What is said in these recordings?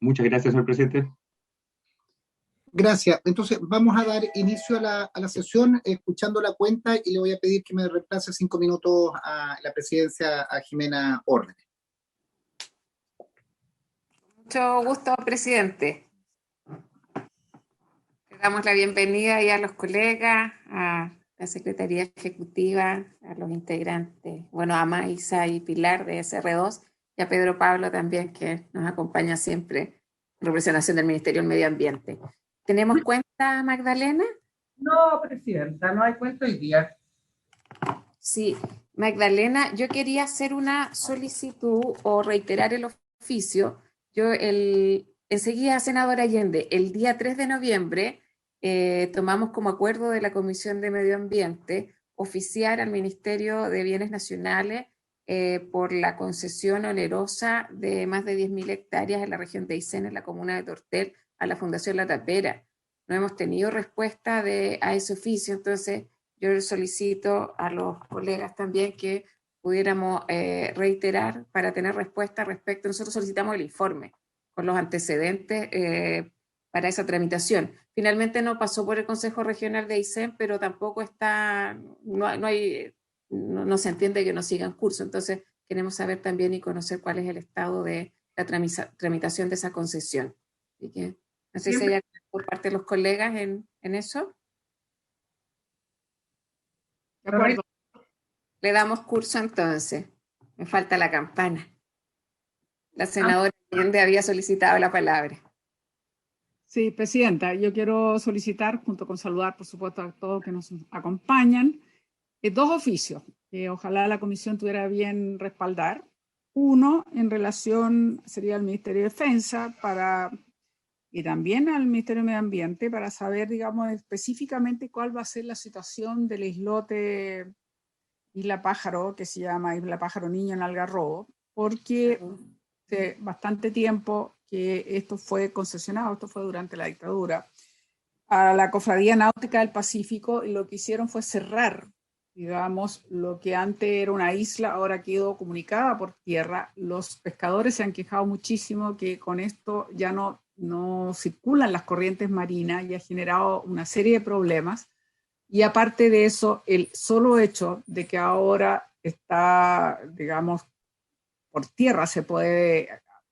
Muchas gracias, señor presidente. Gracias. Entonces, vamos a dar inicio a la sesión escuchando la cuenta y le voy a pedir que me reemplace 5 minutos a la presidencia a Jimena Orden. Mucho gusto, presidente. Le damos la bienvenida ya a los colegas, a la Secretaría Ejecutiva, a los integrantes, bueno, a Maisa y Pilar de SR2 y a Pedro Pablo también, que nos acompaña siempre en representación del Ministerio del Medio Ambiente. ¿Tenemos cuenta, Magdalena? No, presidenta, no hay cuenta hoy día. Sí, Magdalena, yo quería hacer una solicitud o reiterar el oficio. Enseguida, senadora Allende, el día 3 de noviembre tomamos como acuerdo de la Comisión de Medio Ambiente oficiar al Ministerio de Bienes Nacionales por la concesión onerosa de más de 10.000 hectáreas en la región de Aysén, en la comuna de Tortel, a la Fundación La Tapera. No hemos tenido respuesta a ese oficio, entonces yo solicito a los colegas también que pudiéramos reiterar para tener respuesta respecto. Nosotros solicitamos el informe con los antecedentes para esa tramitación. Finalmente no pasó por el Consejo Regional de Aysén, pero tampoco está, no se entiende que no sigan curso. Entonces queremos saber también y conocer cuál es el estado de la tramitación de esa concesión. Así que no sé si hay por parte de los colegas en eso. De acuerdo. Le damos curso entonces. Me falta la campana. La senadora Allende había solicitado la palabra. Sí, presidenta, yo quiero solicitar, junto con saludar, por supuesto, a todos que nos acompañan, dos oficios que ojalá la comisión tuviera bien respaldar. Uno, en relación, sería al Ministerio de Defensa y también al Ministerio de Medio Ambiente para saber, digamos, específicamente cuál va a ser la situación del islote Isla Pájaro, que se llama Isla Pájaro Niño en Algarrobo, porque hace bastante tiempo que esto fue concesionado, esto fue durante la dictadura, a la Cofradía Náutica del Pacífico, y lo que hicieron fue cerrar, digamos, lo que antes era una isla, ahora quedó comunicada por tierra. Los pescadores se han quejado muchísimo que con esto ya no circulan las corrientes marinas y ha generado una serie de problemas. Y aparte de eso, el solo hecho de que ahora está, digamos, por tierra se puede,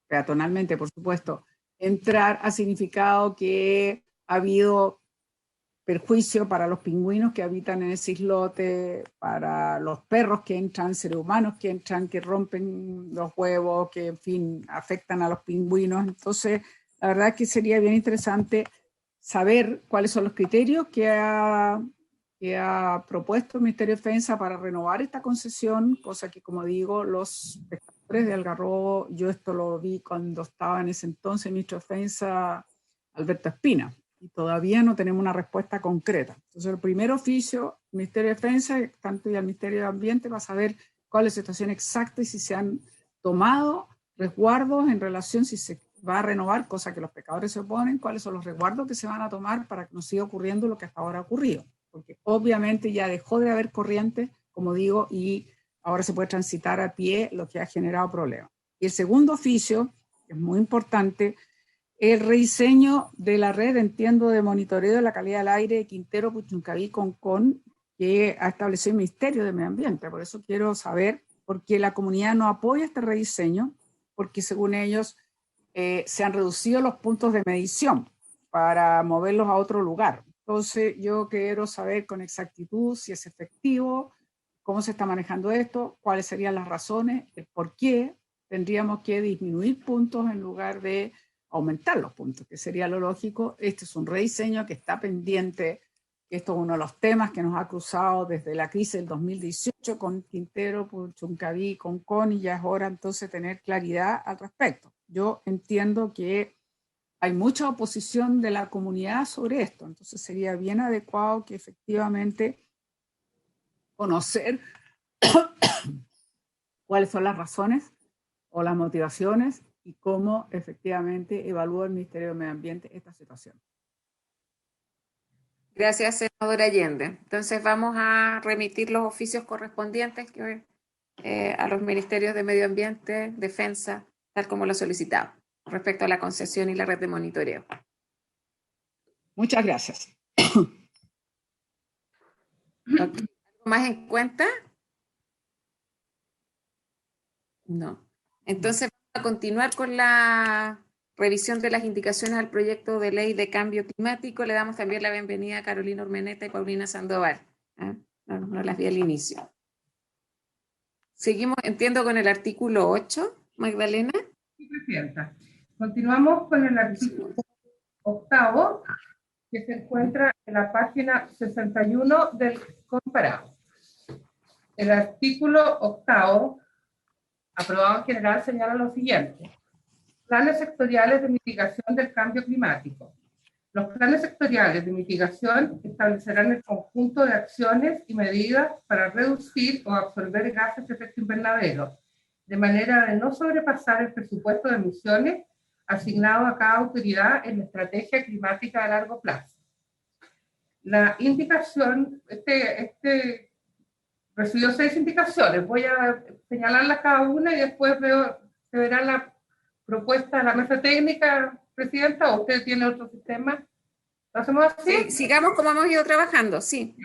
peatonalmente por supuesto, entrar, ha significado que ha habido perjuicio para los pingüinos que habitan en ese islote, para los perros que entran, seres humanos que entran, que rompen los huevos, que en fin afectan a los pingüinos. Entonces, la verdad es que sería bien interesante saber cuáles son los criterios que ha propuesto el Ministerio de Defensa para renovar esta concesión, cosa que, como digo, los pescadores de Algarrobo, yo esto lo vi cuando estaba en ese entonces el Ministro de Defensa, Alberto Espina, y todavía no tenemos una respuesta concreta. Entonces, el primer oficio, Ministerio de Defensa, tanto y al Ministerio de Ambiente, para saber cuál es la situación exacta y si se han tomado resguardos en relación, si se va a renovar, cosa que los pescadores se oponen, cuáles son los resguardos que se van a tomar para que no siga ocurriendo lo que hasta ahora ha ocurrido. Porque obviamente ya dejó de haber corriente, como digo, y ahora se puede transitar a pie, lo que ha generado problemas. Y el segundo oficio, que es muy importante, el rediseño de la red, entiendo, de monitoreo de la calidad del aire de Quintero, Puchuncaví, Concón, que ha establecido el Ministerio de Medio Ambiente. Por eso quiero saber por qué la comunidad no apoya este rediseño, porque según ellos se han reducido los puntos de medición para moverlos a otro lugar. Entonces, yo quiero saber con exactitud si es efectivo, cómo se está manejando esto, cuáles serían las razones, el por qué tendríamos que disminuir puntos en lugar de aumentar los puntos, que sería lo lógico. Este es un rediseño que está pendiente. Esto es uno de los temas que nos ha cruzado desde la crisis del 2018 con Quintero, Puchuncaví, Concón, y ya es hora entonces tener claridad al respecto. Yo entiendo que hay mucha oposición de la comunidad sobre esto, entonces sería bien adecuado que efectivamente conocer cuáles son las razones o las motivaciones y cómo efectivamente evalúa el Ministerio de Medio Ambiente esta situación. Gracias, senadora Allende. Entonces vamos a remitir los oficios correspondientes a los ministerios de Medio Ambiente, Defensa, tal como lo solicitaba. respecto a la concesión y la red de monitoreo. Muchas gracias. Okay. ¿Algo más en cuenta? No. Entonces vamos a continuar con la revisión de las indicaciones al proyecto de ley de cambio climático. Le damos también la bienvenida a Carolina Urmeneta y Paulina Sandoval. No las vi al inicio. Seguimos, entiendo, con el artículo 8, Magdalena. Sí, Presidenta. Continuamos con el artículo 8, que se encuentra en la página 61 del comparado. El artículo 8, aprobado en general, señala lo siguiente: planes sectoriales de mitigación del cambio climático. Los planes sectoriales de mitigación establecerán el conjunto de acciones y medidas para reducir o absorber gases de efecto invernadero, de manera de no sobrepasar el presupuesto de emisiones asignado a cada autoridad en la estrategia climática a largo plazo. La indicación, recibió 6 indicaciones, voy a señalarlas cada una y después se verá la propuesta de la mesa técnica, Presidenta, o usted tiene otro sistema. ¿Lo hacemos así? Sí, sigamos como hemos ido trabajando, sí.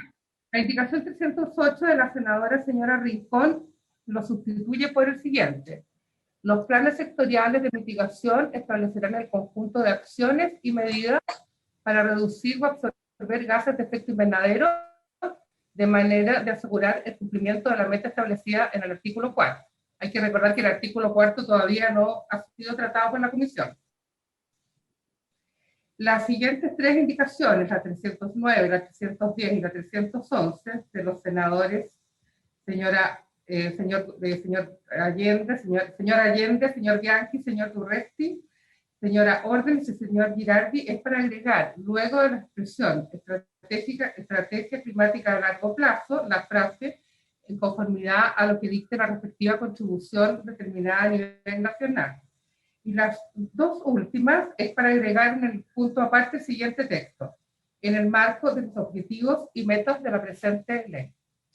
La indicación 308 de la senadora señora Rincón lo sustituye por el siguiente: los planes sectoriales de mitigación establecerán el conjunto de acciones y medidas para reducir o absorber gases de efecto invernadero de manera de asegurar el cumplimiento de la meta establecida en el artículo 4. Hay que recordar que el artículo 4 todavía no ha sido tratado por la Comisión. Las siguientes 3 indicaciones, la 309, la 310 y la 311, de los senadores señor Allende, señor Bianchi, señor Durresti, señora Orden y señor Girardi, es para agregar, luego de la expresión estrategia climática a largo plazo, la frase en conformidad a lo que dicte la respectiva contribución determinada a nivel nacional. Y las 2 últimas es para agregar en el punto aparte el siguiente texto: en el marco de los objetivos y metas de la presente ley.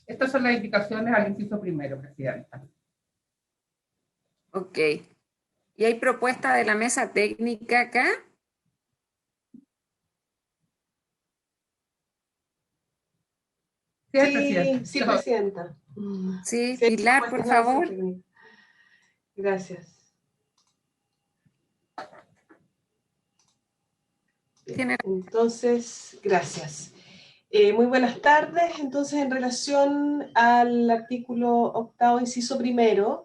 Estas son las indicaciones al inciso primero, Presidenta. Ok. ¿Y hay propuesta de la mesa técnica acá? Sí, Presidenta. Sí, Presidenta. Sí, Sí, Pilar, por favor. Gracias. Entonces, gracias. Muy buenas tardes. Entonces, en relación al artículo 8, inciso primero,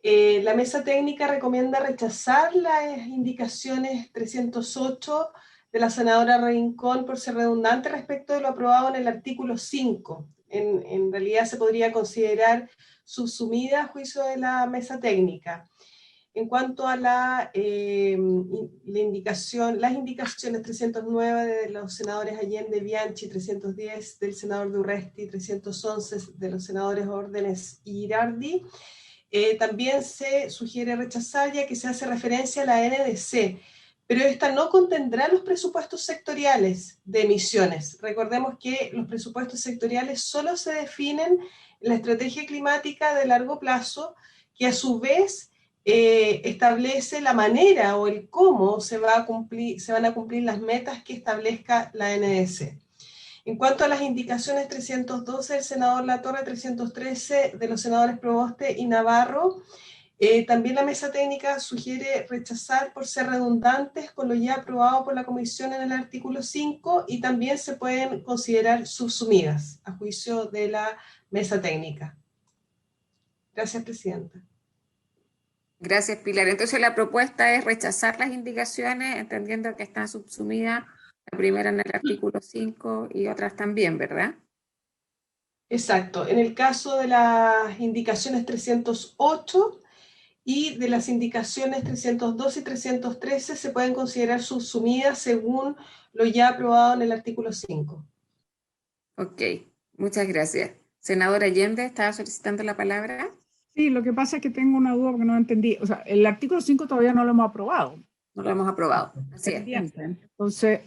la mesa técnica recomienda rechazar las indicaciones 308 de la senadora Rincón por ser redundante respecto de lo aprobado en el artículo 5. En realidad se podría considerar subsumida a juicio de la mesa técnica. En cuanto a las indicaciones 309 de los senadores Allende, Bianchi, 310 del senador Durresti, 311 de los senadores Órdenes y Girardi, también se sugiere rechazar, ya que se hace referencia a la NDC, pero esta no contendrá los presupuestos sectoriales de emisiones. Recordemos que los presupuestos sectoriales solo se definen en la estrategia climática de largo plazo, que a su vez establece la manera o el cómo se van a cumplir las metas que establezca la NDC. En cuanto a las indicaciones 312 del senador Latorre, 313 de los senadores Proboste y Navarro, también la mesa técnica sugiere rechazar por ser redundantes con lo ya aprobado por la Comisión en el artículo 5 y también se pueden considerar subsumidas a juicio de la mesa técnica. Gracias, Presidenta. Gracias, Pilar. Entonces la propuesta es rechazar las indicaciones, entendiendo que están subsumidas, la primera en el artículo 5 y otras también, ¿verdad? Exacto. En el caso de las indicaciones 308 y de las indicaciones 302 y 313 se pueden considerar subsumidas según lo ya aprobado en el artículo 5. Ok, muchas gracias. Senadora Allende, ¿estaba solicitando la palabra? Sí, lo que pasa es que tengo una duda porque no entendí. O sea, el artículo 5 todavía no lo hemos aprobado. No lo hemos aprobado, así es. Pendiente. Entonces,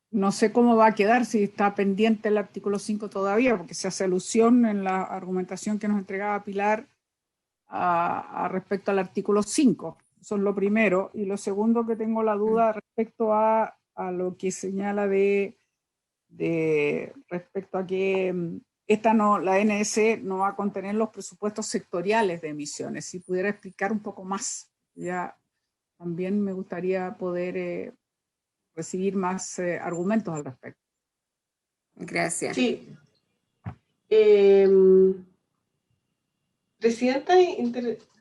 no sé cómo va a quedar si está pendiente el artículo 5 todavía, porque se hace alusión en la argumentación que nos entregaba Pilar respecto al artículo 5. O Eso es lo primero. Y lo segundo que tengo la duda respecto a lo que señala respecto a que la NS no va a contener los presupuestos sectoriales de emisiones. Si pudiera explicar un poco más, ya también me gustaría poder recibir más argumentos al respecto. Gracias. Sí. Presidenta,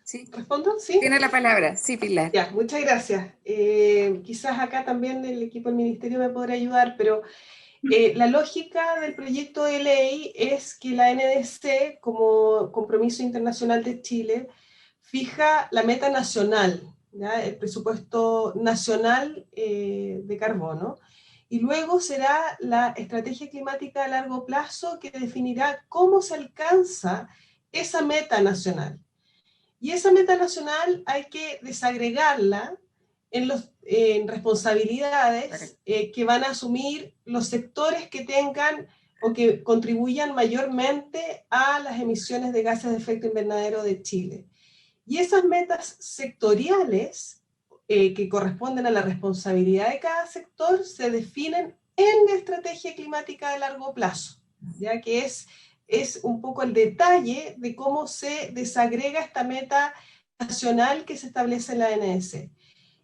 Sí. ¿respondo? ¿Sí? Tiene la palabra. Sí, Pilar. Ya, muchas gracias. Quizás acá también el equipo del ministerio me podrá ayudar, pero la lógica del proyecto de ley es que la NDC, como compromiso internacional de Chile, fija la meta nacional, ¿ya? El presupuesto nacional de carbono, y luego será la estrategia climática a largo plazo que definirá cómo se alcanza esa meta nacional. Y esa meta nacional hay que desagregarla en responsabilidades que van a asumir los sectores que tengan o que contribuyan mayormente a las emisiones de gases de efecto invernadero de Chile. Y esas metas sectoriales que corresponden a la responsabilidad de cada sector se definen en la estrategia climática de largo plazo, ya que es un poco el detalle de cómo se desagrega esta meta nacional que se establece en la ANS.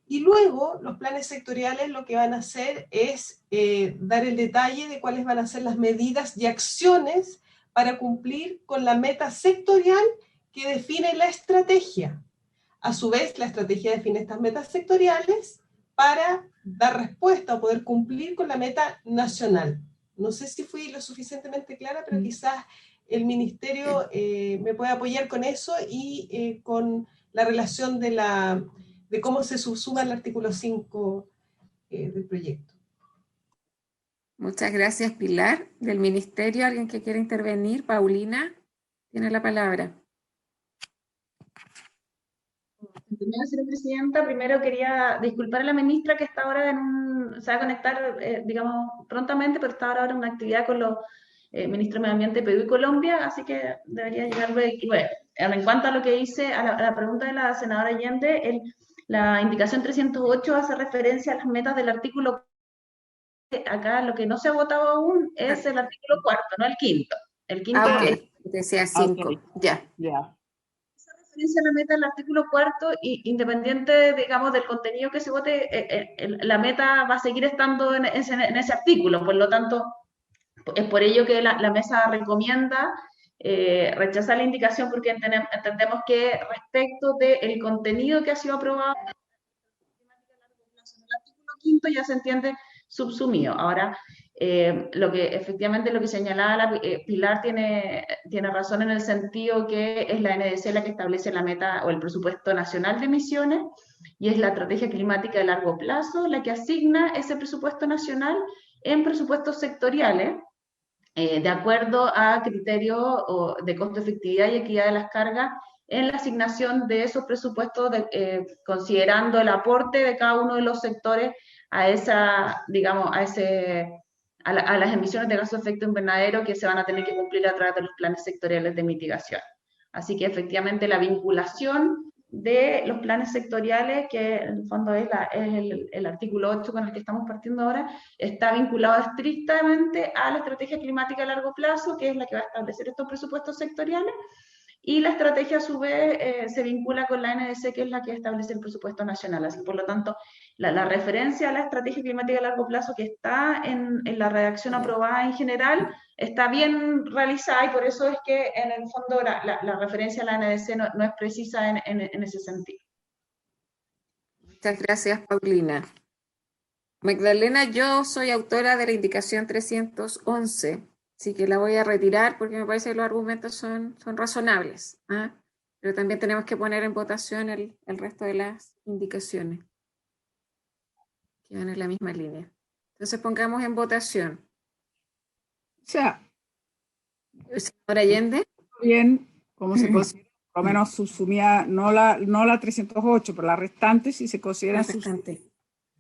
Y luego los planes sectoriales lo que van a hacer es dar el detalle de cuáles van a ser las medidas y acciones para cumplir con la meta sectorial que define la estrategia. A su vez, la estrategia define estas metas sectoriales para dar respuesta o poder cumplir con la meta nacional. No sé si fui lo suficientemente clara, pero quizás el ministerio me puede apoyar con eso y con la relación de cómo se subsuma el artículo 5 del proyecto. Muchas gracias, Pilar. Del ministerio, ¿alguien que quiera intervenir? Paulina, tiene la palabra. Señora presidenta, primero quería disculpar a la ministra que está ahora se va a conectar, digamos, prontamente, pero está ahora en una actividad con los ministros de Medio Ambiente de Perú y Colombia, así que debería llegar luego. Bueno, en cuanto a lo que hice, a la pregunta de la senadora Allende, la indicación 308 hace referencia a las metas del artículo. Acá lo que no se ha votado aún es el artículo 4, no el quinto. El quinto Ok, decía 5, Okay. ya. Referencia a la meta del artículo 4 y independiente, digamos, del contenido que se vote, la meta va a seguir estando en ese artículo. Por lo tanto, es por ello que la mesa recomienda rechazar la indicación porque entendemos que respecto del contenido que ha sido aprobado en el artículo 5 ya se entiende subsumido. Ahora, efectivamente lo que señalaba Pilar tiene razón en el sentido que es la NDC la que establece la meta o el presupuesto nacional de emisiones y es la estrategia climática de largo plazo la que asigna ese presupuesto nacional en presupuestos sectoriales de acuerdo a criterios de costo-efectividad y equidad de las cargas en la asignación de esos presupuestos, considerando el aporte de cada uno de los sectores a esa, digamos, a las emisiones de gases de efecto invernadero que se van a tener que cumplir a través de los planes sectoriales de mitigación. Así que efectivamente la vinculación de los planes sectoriales, que en el fondo es el artículo 8 con el que estamos partiendo ahora, está vinculado estrictamente a la estrategia climática a largo plazo, que es la que va a establecer estos presupuestos sectoriales, y la estrategia a su vez se vincula con la NDC, que es la que establece el presupuesto nacional. Así, por lo tanto, la referencia a la estrategia climática a largo plazo que está en la redacción aprobada en general está bien realizada y por eso es que en el fondo la referencia a la NDC no es precisa en ese sentido. Muchas gracias, Paulina. Magdalena, yo soy autora de la indicación 311, así que la voy a retirar porque me parece que los argumentos son razonables, ¿ah? Pero también tenemos que poner en votación el resto de las indicaciones que van en la misma línea. Entonces pongamos en votación. O sea, Señora Allende. bien, como se considera, por lo menos subsumida, no la 308, pero la restante, si se considera subsumida.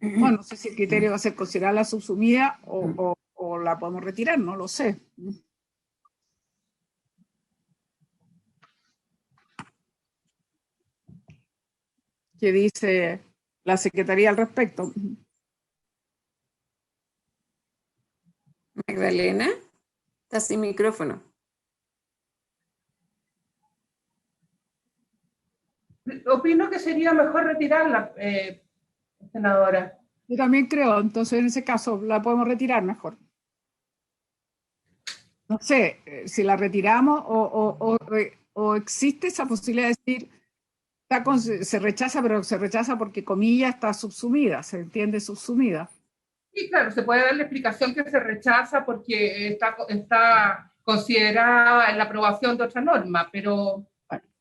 Bueno, no sé si el criterio va a ser considerarla subsumida o la podemos retirar, no lo sé. qué dice la Secretaría al respecto. Magdalena, está sin micrófono. Opino que sería mejor retirarla, senadora. Yo también creo, entonces en ese caso la podemos retirar mejor. No sé si la retiramos o existe esa posibilidad de decir, se rechaza, pero se rechaza porque, comillas, está subsumida, se entiende subsumida. Sí, claro, se puede dar la explicación que se rechaza porque está considerada en la aprobación de otra norma, pero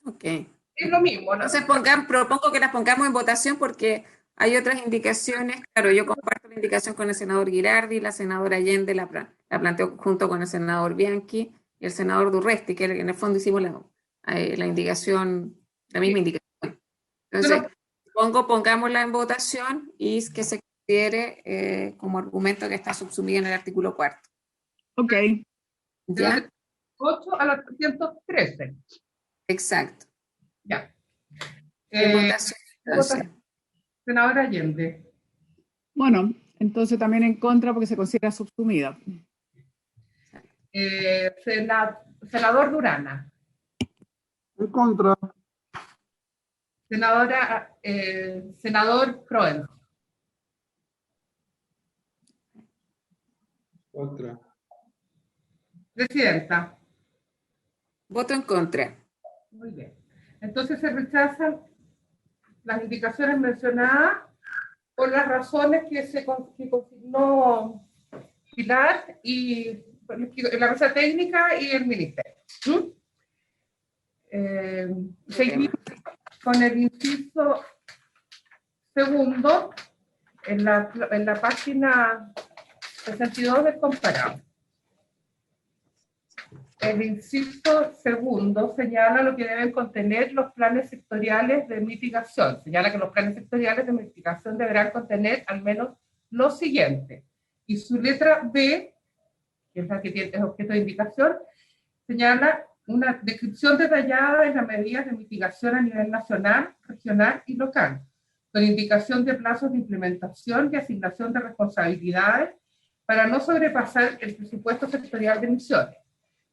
Okay. es lo mismo, ¿no? Entonces propongo que las pongamos en votación porque hay otras indicaciones. Claro, yo comparto la indicación con el senador Girardi, la senadora Allende la planteó junto con el senador Bianchi y el senador Durresti, que en el fondo hicimos la indicación, la misma indicación. Entonces, pongámosla en votación y que se considere como argumento que está subsumido en el artículo 4. Ok. ¿Ya? De 8 a la 313. Exacto. Ya. Votación. Senadora Allende. Bueno, entonces también en contra porque se considera subsumida. Senador Durana. En contra. Senador Croen. Contra. Presidenta. Voto en contra. Muy bien. Entonces se rechazan las indicaciones mencionadas por las razones que consignó Pilar y la mesa técnica y el ministerio. Seguimos con el inciso segundo en la página 62 del comparado. El inciso segundo señala lo que deben contener los planes sectoriales de mitigación. Señala que los planes sectoriales de mitigación deberán contener al menos lo siguiente. Y su letra B, que es la que tiene objeto de indicación, señala una descripción detallada de las medidas de mitigación a nivel nacional, regional y local, con indicación de plazos de implementación y asignación de responsabilidades para no sobrepasar el presupuesto sectorial de emisiones.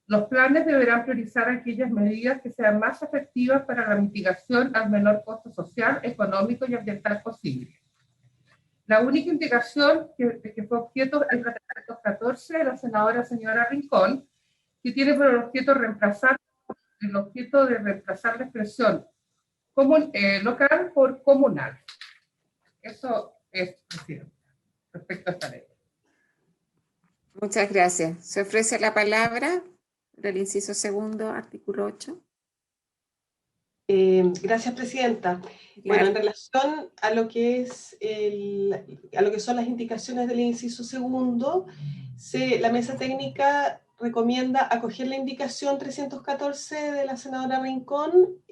Los planes deberán priorizar aquellas medidas que sean más efectivas para la mitigación al menor costo social, económico y ambiental posible. La única indicación que fue objeto es la 314 de la senadora señora Rincón, que tiene por objeto reemplazar la expresión local por comunal. Eso es, presidente, respecto a esta ley. Muchas gracias. Se ofrece la palabra del inciso segundo, artículo 8. Gracias, presidenta. Claro. Bueno, en relación a lo que es a lo que son las indicaciones del inciso segundo, la mesa técnica recomienda acoger la indicación 314 de la senadora Rincón,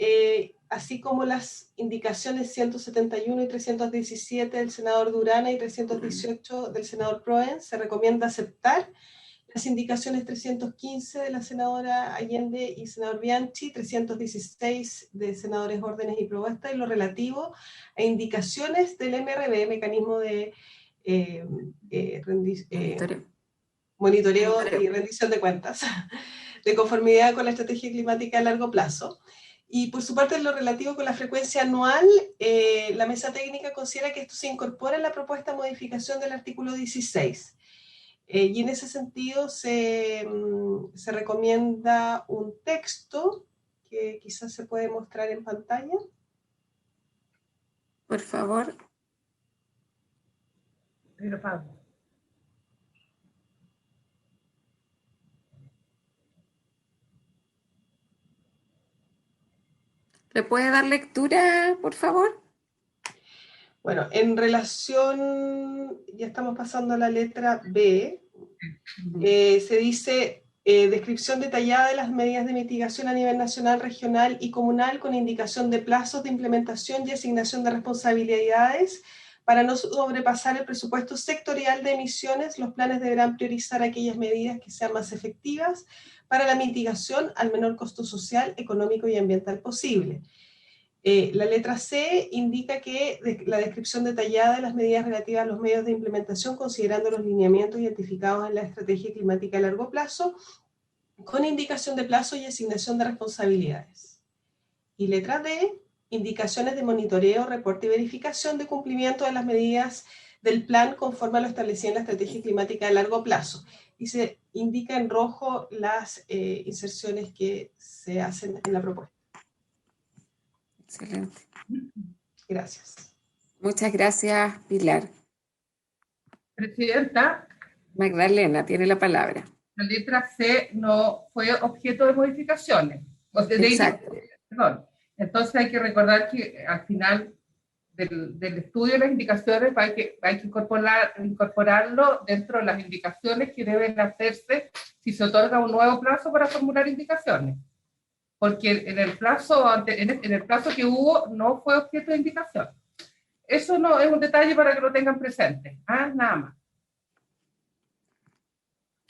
así como las indicaciones 171 y 317 del senador Durana y 318 del senador Proen. Se recomienda aceptar las indicaciones 315 de la senadora Allende y senador Bianchi, 316 de senadores Órdenes y Propuesta, y lo relativo a indicaciones del MRB, mecanismo de monitoreo y rendición de cuentas, de conformidad con la estrategia climática a largo plazo. Y por su parte, en lo relativo con la frecuencia anual, la mesa técnica considera que esto se incorpora en la propuesta de modificación del artículo 16. Y en ese sentido se recomienda un texto que quizás se puede mostrar en pantalla. Por favor. Pero Pablo. ¿Le puede dar lectura, por favor? Bueno, en relación, ya estamos pasando a la letra B, se dice descripción detallada de las medidas de mitigación a nivel nacional, regional y comunal con indicación de plazos de implementación y asignación de responsabilidades. Para no sobrepasar el presupuesto sectorial de emisiones, los planes deberán priorizar aquellas medidas que sean más efectivas para la mitigación al menor costo social, económico y ambiental posible. La letra C indica que la descripción detallada de las medidas relativas a los medios de implementación, considerando los lineamientos identificados en la estrategia climática a largo plazo, con indicación de plazo y asignación de responsabilidades. Y letra D, indicaciones de monitoreo, reporte y verificación de cumplimiento de las medidas del plan conforme a lo establecido en la estrategia climática a largo plazo. Y se indica en rojo las inserciones que se hacen en la propuesta. Excelente. Gracias. Muchas gracias, Pilar. Presidenta, Magdalena tiene la palabra. la letra C no fue objeto de modificaciones. Exacto. Perdón. Entonces hay que recordar que al final del estudio de las indicaciones hay que incorporarlo dentro de las indicaciones que deben hacerse si se otorga un nuevo plazo para formular indicaciones. Porque en el plazo que hubo no fue objeto de indicación. Eso no es un detalle para que lo tengan presente. Nada más.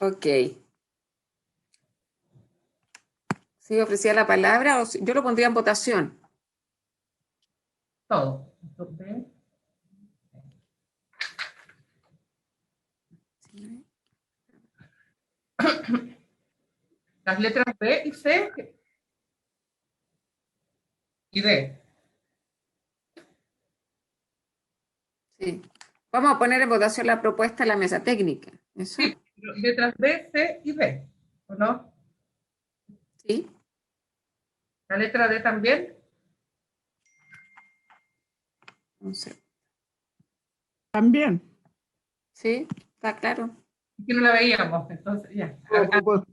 Ok. ¿Sí ofrecía la palabra o yo lo pondría en votación? Todo. Entonces, las letras B y C y D. Sí. Vamos a poner en votación la propuesta de la mesa técnica. ¿Eso? Sí, letras B, C y D, ¿o no? Sí. La letra D también. No sé. También. Sí, está claro. Que no la veíamos, entonces ya. La propuesta,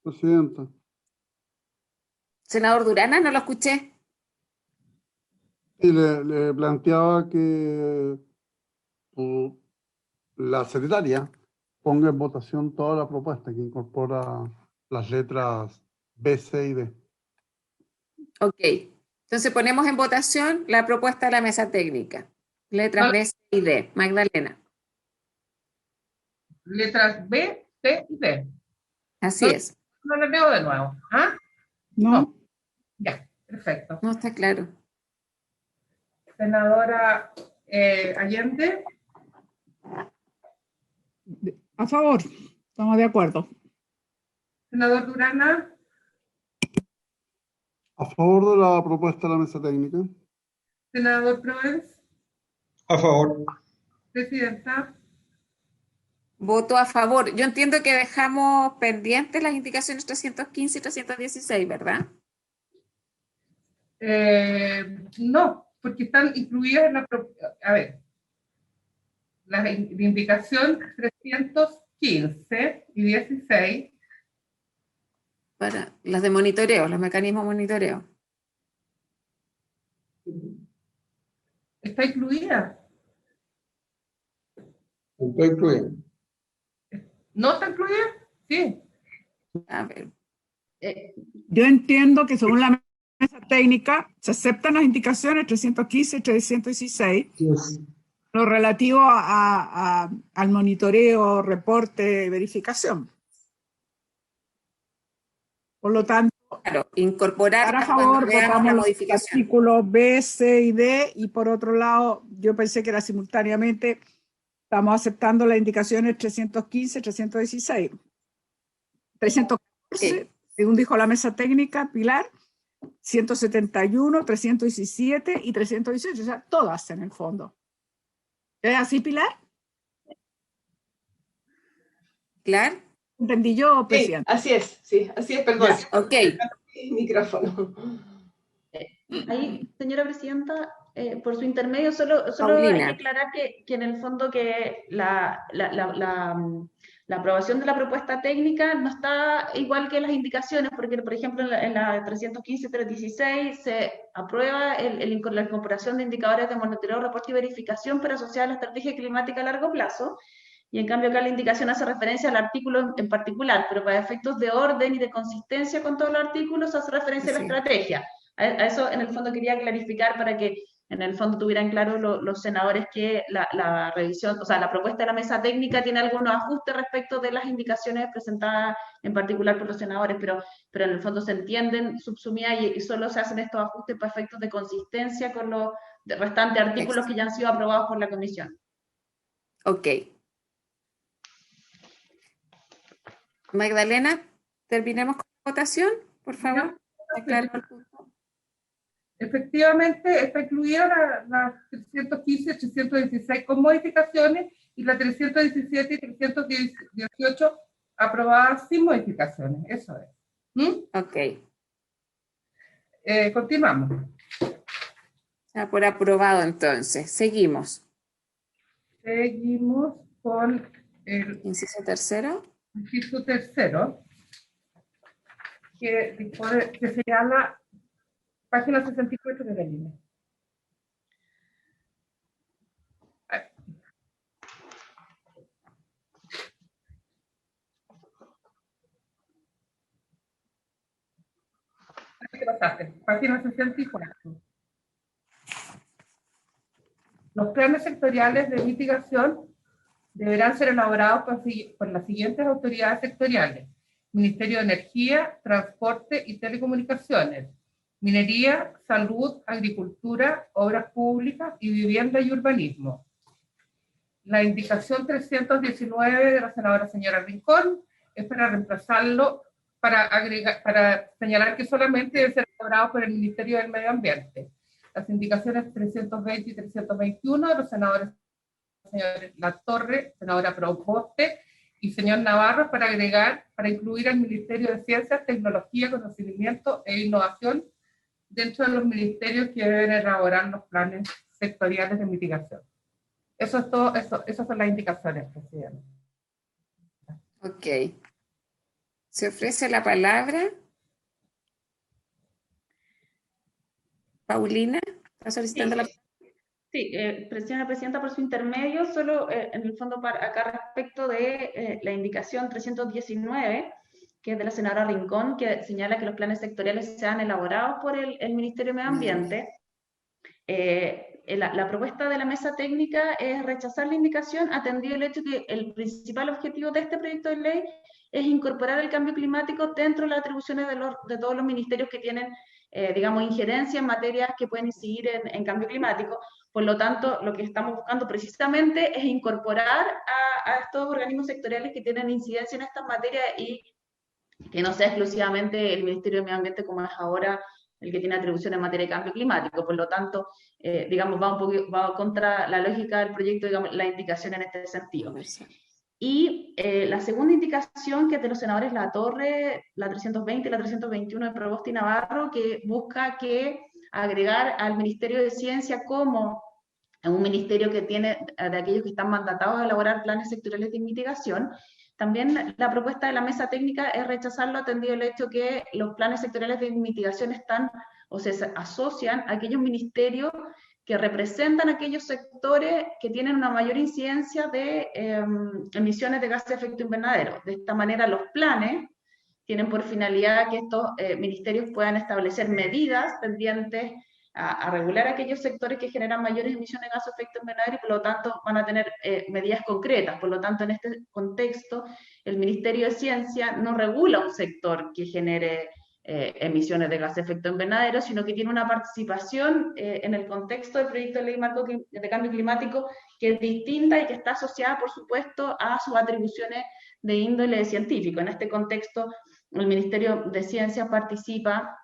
Presidenta. Senador Durana, no lo escuché. Y le planteaba que la secretaria ponga en votación toda la propuesta que incorpora las letras B, C y D. Ok. Entonces ponemos en votación la propuesta de la mesa técnica. Letras B, C y D. Magdalena. Letras B, C y D. Así es. No las leo de nuevo. No. Ya, perfecto. No está claro. Senadora Allende. A favor. Estamos de acuerdo. Senador Durana. A favor de la propuesta de la mesa técnica. Senador Provence. A favor. Presidenta. Voto a favor. Yo entiendo que dejamos pendientes las indicaciones 315 y 316, ¿verdad? No, porque están incluidas en la... A ver, la indicación 315 y 16. Para las de monitoreo, los mecanismos de monitoreo. ¿Está incluida? Está incluido. ¿No está incluida? Sí. A ver. Yo entiendo que según la mesa técnica se aceptan las indicaciones 315 y 316, Yes. lo relativo al monitoreo, reporte, verificación. Por lo tanto, Claro, incorporar para cuando favor veamos votamos la los modificación. artículos B, C y D, y por otro lado, yo pensé que era simultáneamente, estamos aceptando las indicaciones 315, 316. 314, según dijo la mesa técnica, Pilar, 171, 317 y 318, o sea, todas en el fondo. ¿Es así, Pilar? ¿Claro? ¿Entendí yo, Sí, Presidente? sí, así es, perdón. Ya, ok. Micrófono. Ahí, señora Presidenta, por su intermedio, solo hay Paulina. que aclarar que en el fondo que la aprobación de la propuesta técnica no está igual que las indicaciones, porque, por ejemplo, en la 315-316 se aprueba la incorporación de indicadores de monitoreo, reporte y verificación, pero asociada a la estrategia climática a largo plazo. Y en cambio acá la indicación hace referencia al artículo en particular, pero para efectos de orden y de consistencia con todos los artículos hace referencia a la Sí. estrategia. A eso en el fondo quería clarificar para que en el fondo tuvieran claro los senadores que la revisión, o sea, la propuesta de la mesa técnica tiene algunos ajustes respecto de las indicaciones presentadas en particular por los senadores, pero en el fondo se entienden subsumidas y solo se hacen estos ajustes para efectos de consistencia con los restantes artículos que ya han sido aprobados por la comisión. Ok. Magdalena, terminemos con la votación, por favor. Aclaro el punto. Efectivamente, está incluida la 315, 316 con modificaciones y la 317 y 318 aprobadas sin modificaciones. Eso es. Ok. Continuamos. Ya por aprobado entonces. Seguimos. Seguimos con el Inciso tercero. inciso tercero, que se llama página 64 de la línea. ¿Qué pasaste? Página 64. Los planes sectoriales de mitigación deberán ser elaborados por las siguientes autoridades sectoriales: Ministerio de Energía, Transporte y Telecomunicaciones, Minería, Salud, Agricultura, Obras Públicas y Vivienda y Urbanismo. La indicación 319 de la senadora señora Rincón es para reemplazarlo, para señalar que solamente debe ser elaborado por el Ministerio del Medio Ambiente. Las indicaciones 320 y 321 de los senadores señor Latorre, senadora Proboste y señor Navarro para incluir al Ministerio de Ciencias, Tecnología, Conocimiento e Innovación dentro de los ministerios que deben elaborar los planes sectoriales de mitigación. Eso es todo, esas son las indicaciones, presidente. Ok. Se ofrece la palabra. Paulina, ¿está solicitando la palabra? Sí, señora presidenta, por su intermedio, solo en el fondo acá respecto de la indicación 319, que es de la senadora Rincón, que señala que los planes sectoriales sean elaborados por el Ministerio de Medio Ambiente. La propuesta de la mesa técnica es rechazar la indicación, atendido el hecho que el principal objetivo de este proyecto de ley es incorporar el cambio climático dentro de las atribuciones de todos los ministerios que tienen, digamos, injerencia en materias que pueden incidir en cambio climático. Por lo tanto, lo que estamos buscando precisamente es incorporar a estos organismos sectoriales que tienen incidencia en estas materias y que no sea exclusivamente el Ministerio de Medio Ambiente como es ahora el que tiene atribución en materia de cambio climático. Por lo tanto, digamos, va contra la lógica del proyecto, digamos, la indicación en este sentido. Y la segunda indicación, que es de los senadores Latorre, la 320 y la 321 de Proboste y Navarro, que busca agregar al Ministerio de Ciencia como un ministerio que tiene de aquellos que están mandatados a elaborar planes sectoriales de mitigación. También la propuesta de la mesa técnica es rechazarlo, atendido el hecho que los planes sectoriales de mitigación están o se asocian a aquellos ministerios que representan aquellos sectores que tienen una mayor incidencia de emisiones de gases de efecto invernadero. De esta manera, los planes tienen por finalidad que estos ministerios puedan establecer medidas tendientes a regular aquellos sectores que generan mayores emisiones de gases de efecto invernadero y por lo tanto van a tener medidas concretas. Por lo tanto, en este contexto, el Ministerio de Ciencia no regula un sector que genere emisiones de gases de efecto invernadero, sino que tiene una participación en el contexto del proyecto de ley marco de cambio climático que es distinta y que está asociada, por supuesto, a sus atribuciones de índole científico. En este contexto, el Ministerio de Ciencia participa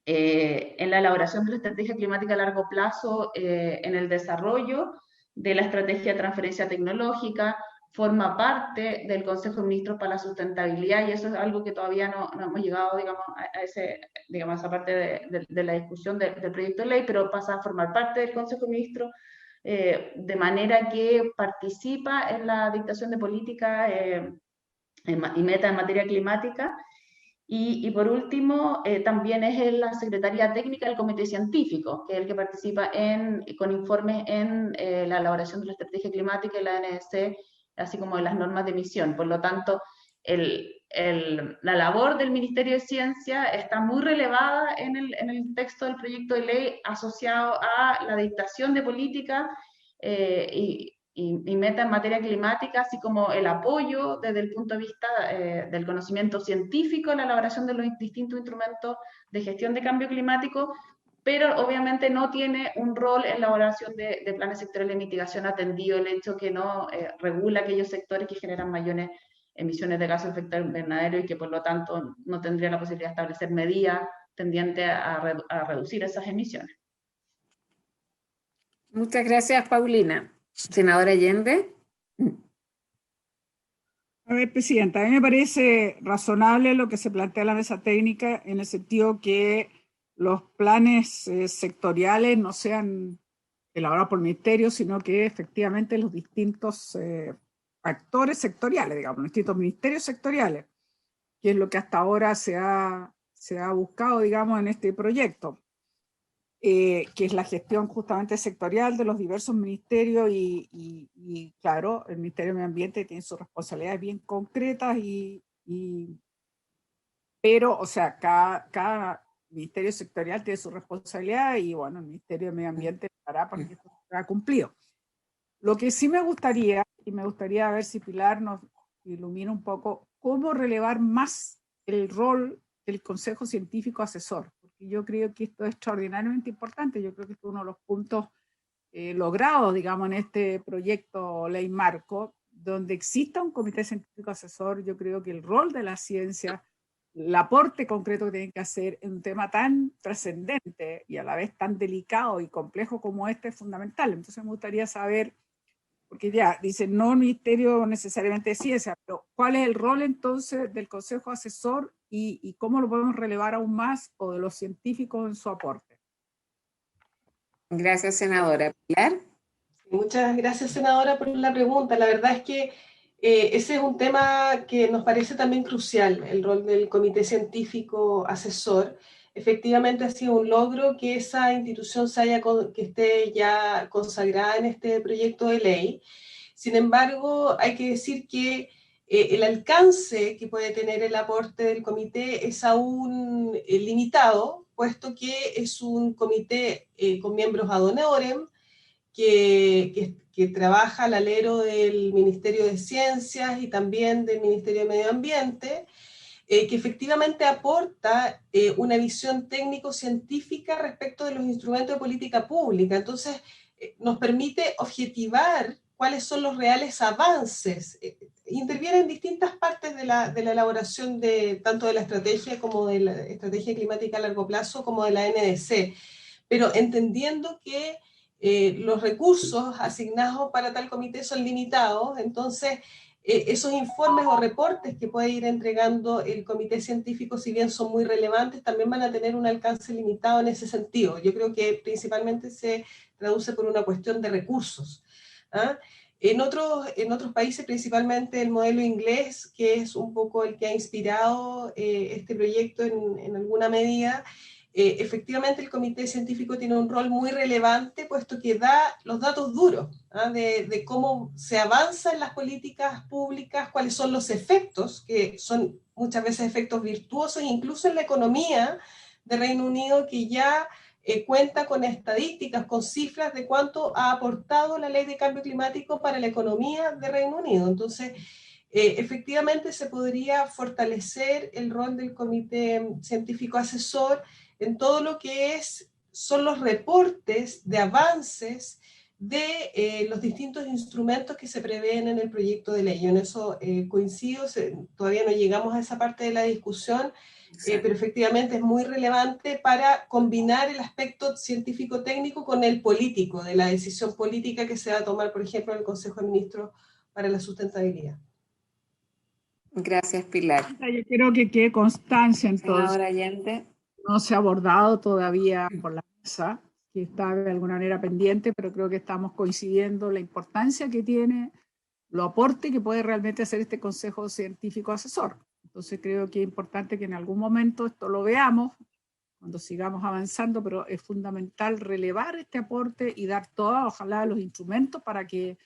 en la elaboración de la estrategia climática a largo plazo, en el desarrollo de la estrategia de transferencia tecnológica, forma parte del Consejo de Ministros para la Sustentabilidad, y eso es algo que todavía no hemos llegado, digamos, a esa parte de la discusión del proyecto de ley, pero pasa a formar parte del Consejo de Ministros, de manera que participa en la dictación de política y metas en materia climática. Y por último, también es la Secretaría Técnica del Comité Científico, que es el que participa con informes en la elaboración de la estrategia climática y la ANSC, así como de las normas de emisión. Por lo tanto, la labor del Ministerio de Ciencia está muy relevada en el texto del proyecto de ley asociado a la dictación de política y meta en materia climática, así como el apoyo desde el punto de vista del conocimiento científico en la elaboración de los distintos instrumentos de gestión de cambio climático, pero obviamente no tiene un rol en la elaboración de planes sectoriales de mitigación, atendido el hecho que no regula aquellos sectores que generan mayores emisiones de gases de efecto invernadero y que por lo tanto no tendría la posibilidad de establecer medidas tendientes a reducir esas emisiones. Muchas gracias, Paulina. Senadora Allende. A ver, Presidenta, a mí me parece razonable lo que se plantea en la mesa técnica, en el sentido que los planes sectoriales no sean elaborados por el Ministerio, sino que efectivamente los distintos actores sectoriales, digamos, los distintos ministerios sectoriales, que es lo que hasta ahora se ha buscado, digamos, en este proyecto, que es la gestión justamente sectorial de los diversos ministerios y claro, el Ministerio de Medio Ambiente tiene sus responsabilidades bien concretas pero, o sea, cada ministerio sectorial tiene su responsabilidad y bueno, el Ministerio de Medio Ambiente hará para que esto sea cumplido. Lo que sí me gustaría ver si Pilar nos ilumina un poco, cómo relevar más el rol del Consejo Científico Asesor, porque yo creo que esto es extraordinariamente importante, yo creo que esto es uno de los puntos logrados, digamos, en este proyecto Ley Marco, donde exista un comité científico asesor. Yo creo que el rol de la ciencia, el aporte concreto que tienen que hacer en un tema tan trascendente y a la vez tan delicado y complejo como este es fundamental. Entonces me gustaría saber, porque ya dicen no el Ministerio necesariamente de Ciencia, pero ¿cuál es el rol entonces del Consejo Asesor y cómo lo podemos relevar aún más, o de los científicos en su aporte? Gracias, senadora. Pilar. Muchas gracias, senadora, por la pregunta. La verdad es que ese es un tema que nos parece también crucial, el rol del Comité Científico Asesor. Efectivamente ha sido un logro que esa institución que esté ya consagrada en este proyecto de ley. Sin embargo, hay que decir que el alcance que puede tener el aporte del comité es aún limitado, puesto que es un comité con miembros ad honorem, que trabaja al alero del Ministerio de Ciencias y también del Ministerio de Medio Ambiente, que efectivamente aporta una visión técnico-científica respecto de los instrumentos de política pública. Entonces, nos permite objetivar cuáles son los reales avances. Interviene en distintas partes de la elaboración tanto de la estrategia como de la estrategia climática a largo plazo, como de la NDC, pero entendiendo que los recursos asignados para tal comité son limitados, entonces esos informes o reportes que puede ir entregando el comité científico, si bien son muy relevantes, también van a tener un alcance limitado en ese sentido. Yo creo que principalmente se traduce por una cuestión de recursos. ¿Ah? En otros países, principalmente el modelo inglés, que es un poco el que ha inspirado este proyecto en alguna medida, efectivamente el comité científico tiene un rol muy relevante, puesto que da los datos duros de cómo se avanza en las políticas públicas, cuáles son los efectos, que son muchas veces efectos virtuosos, incluso en la economía de Reino Unido, que ya cuenta con estadísticas, con cifras de cuánto ha aportado la ley de cambio climático para la economía de Reino Unido. Entonces, efectivamente se podría fortalecer el rol del comité científico asesor en todo lo que son los reportes de avances de los distintos instrumentos que se prevén en el proyecto de ley. Yo en eso coincido, todavía no llegamos a esa parte de la discusión, pero efectivamente es muy relevante para combinar el aspecto científico-técnico con el político, de la decisión política que se va a tomar, por ejemplo, en el Consejo de Ministros para la Sustentabilidad. Gracias, Pilar. Yo creo que quede constancia entonces. Senadora Allende. No se ha abordado todavía por la mesa, que está de alguna manera pendiente, pero creo que estamos coincidiendo la importancia que tiene, lo aporte que puede realmente hacer este Consejo Científico Asesor. Entonces creo que es importante que en algún momento esto lo veamos, cuando sigamos avanzando, pero es fundamental relevar este aporte y dar todos, ojalá, los instrumentos para que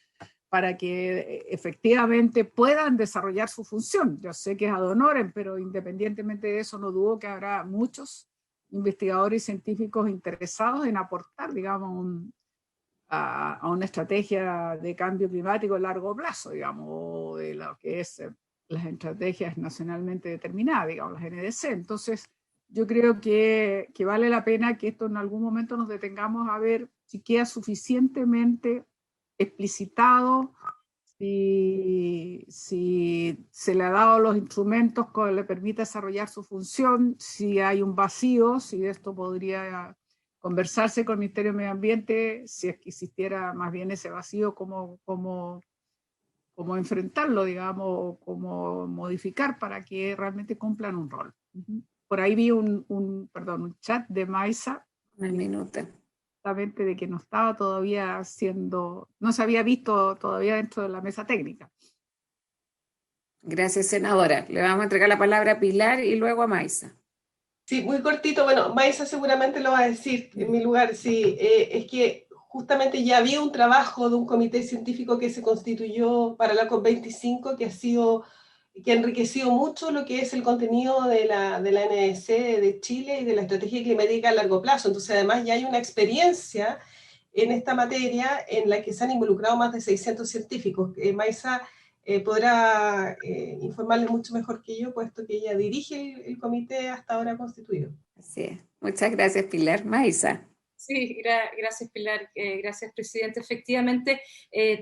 para que efectivamente puedan desarrollar su función. Yo sé que es ad honorem, pero independientemente de eso, no dudo que habrá muchos investigadores y científicos interesados en aportar, digamos, a una estrategia de cambio climático a largo plazo, digamos, o de lo que es las estrategias nacionalmente determinadas, digamos, las NDC. Entonces, yo creo que vale la pena que esto en algún momento nos detengamos a ver si queda suficientemente explicitado, si se le ha dado los instrumentos que le permita desarrollar su función, si hay un vacío, si esto podría conversarse con el Ministerio de Medio Ambiente, si es que existiera más bien ese vacío, cómo enfrentarlo, digamos, cómo modificar para que realmente cumplan un rol. Por ahí vi un chat de Maisa. Un minuto. De que no estaba todavía no se había visto todavía dentro de la mesa técnica. Gracias, senadora. Le vamos a entregar la palabra a Pilar y luego a Maisa. Sí, muy cortito. Bueno, Maisa seguramente lo va a decir en mi lugar. Sí, es que justamente ya había un trabajo de un comité científico que se constituyó para la COP25 que ha enriquecido mucho lo que es el contenido de la NDC de Chile y de la estrategia climática a largo plazo. Entonces, además, ya hay una experiencia en esta materia en la que se han involucrado más de 600 científicos. Maisa podrá informarles mucho mejor que yo, puesto que ella dirige el comité hasta ahora constituido. Así es. Muchas gracias, Pilar. Maisa. Sí, gracias Pilar, gracias Presidente. Efectivamente,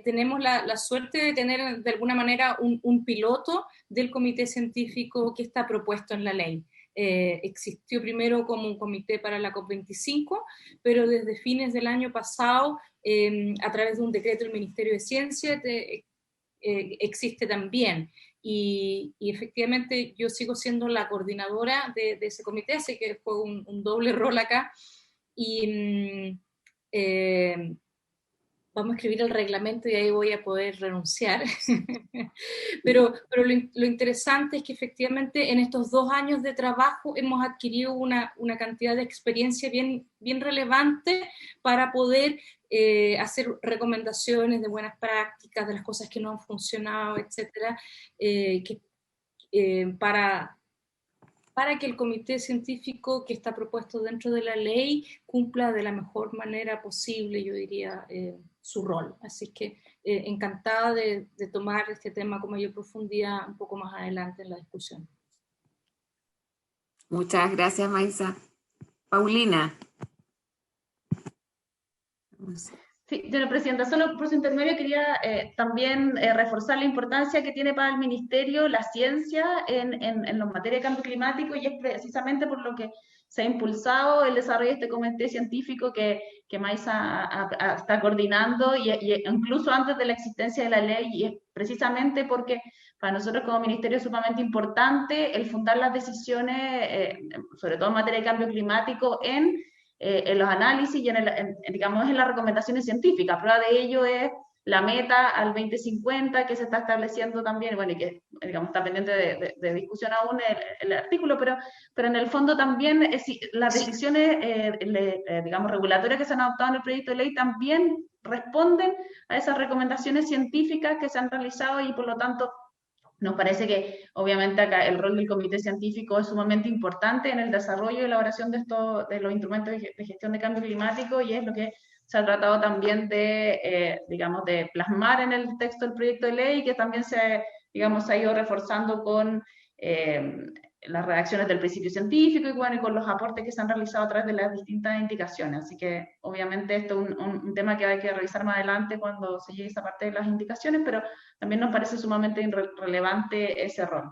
tenemos la suerte de tener de alguna manera un piloto del comité científico que está propuesto en la ley. Existió primero como un comité para la COP25, pero desde fines del año pasado, a través de un decreto del Ministerio de Ciencia, existe también. Y efectivamente yo sigo siendo la coordinadora de ese comité, así que fue un doble rol acá. Y vamos a escribir el reglamento y ahí voy a poder renunciar. pero lo interesante es que efectivamente en estos 2 años de trabajo hemos adquirido una cantidad de experiencia bien para poder hacer recomendaciones de buenas prácticas, de las cosas que no han funcionado, etcétera, para que el comité científico que está propuesto dentro de la ley cumpla de la mejor manera posible, yo diría, su rol. Así que encantada de tomar este tema con mayor profundidad un poco más adelante en la discusión. Muchas gracias, Maisa. Paulina. Sí, señora Presidenta, solo por su intermedio quería también reforzar la importancia que tiene para el Ministerio la ciencia en la materia de cambio climático, y es precisamente por lo que se ha impulsado el desarrollo de este comité científico que Maisa está coordinando, y incluso antes de la existencia de la ley, y es precisamente porque para nosotros como Ministerio es sumamente importante el fundar las decisiones, sobre todo en materia de cambio climático, en los análisis y digamos, en las recomendaciones científicas. Prueba de ello es la meta al 2050 que se está estableciendo también, bueno, y que digamos, está pendiente de discusión aún el artículo, pero en el fondo también las decisiones digamos, regulatorias que se han adoptado en el proyecto de ley también responden a esas recomendaciones científicas que se han realizado, y por lo tanto nos parece que obviamente acá el rol del comité científico es sumamente importante en el desarrollo y elaboración de los instrumentos de gestión de cambio climático, y es lo que se ha tratado también digamos, de plasmar en el texto del proyecto de ley, que también digamos, se ha ido reforzando con las redacciones del principio científico y, bueno, y con los aportes que se han realizado a través de las distintas indicaciones. Así que obviamente esto es un tema que hay que revisar más adelante cuando se llegue a esa parte de las indicaciones, pero también nos parece sumamente relevante ese rol.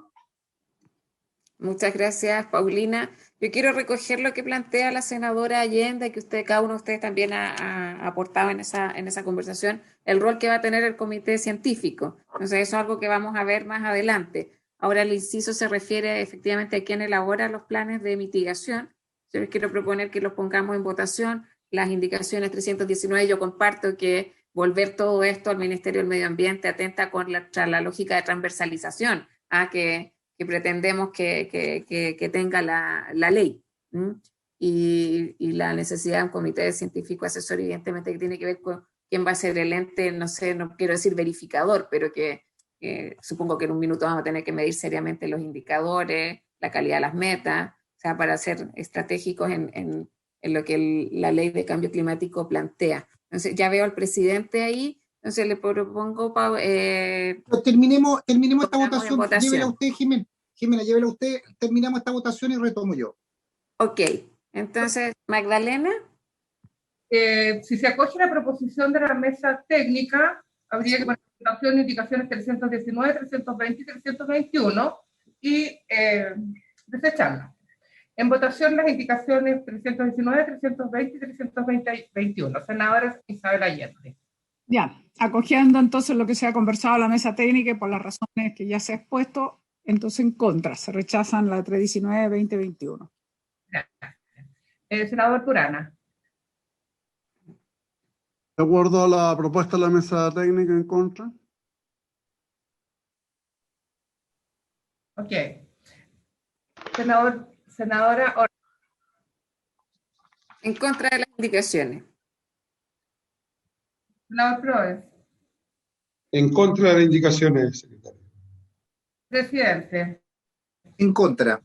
Muchas gracias, Paulina. Yo quiero recoger lo que plantea la senadora Allende, que cada uno de ustedes también ha aportado en esa conversación, el rol que va a tener el comité científico. Entonces, eso es algo que vamos a ver más adelante. Ahora el inciso se refiere efectivamente a quien elabora los planes de mitigación. Yo les quiero proponer que los pongamos en votación. Las indicaciones 319, yo comparto que volver todo esto al Ministerio del Medio Ambiente atenta con la lógica de transversalización que pretendemos que tenga la ley. Y la necesidad de un comité científico asesor, evidentemente, que tiene que ver quién va a ser el ente, no sé, no quiero decir verificador, pero que supongo que en un minuto vamos a tener que medir seriamente los indicadores, la calidad de las metas, o sea, para ser estratégicos en lo que la ley de cambio climático plantea. Entonces, ya veo al presidente ahí, entonces le propongo, Terminemos esta votación. votación. Llévela usted, Jimena. Jimena, llévela usted. Terminamos esta votación y retomo yo. Ok, entonces, Magdalena. Si se acoge la proposición de la mesa técnica, habría que poner en votación indicaciones 319, 320 y 321 y desecharlas. En votación las indicaciones 319, 320 y 321. Senadora Isabel Allende. Ya, acogiendo entonces lo que se ha conversado en la mesa técnica y por las razones que ya se ha expuesto, entonces en contra, se rechazan la 319, 20 y 21. Gracias. Senador Turana. De acuerdo a la propuesta de la mesa técnica, en contra. Ok. Senadora Ortiz. En contra de las indicaciones. Senador Proes. En contra de las indicaciones, secretario. Presidente. En contra.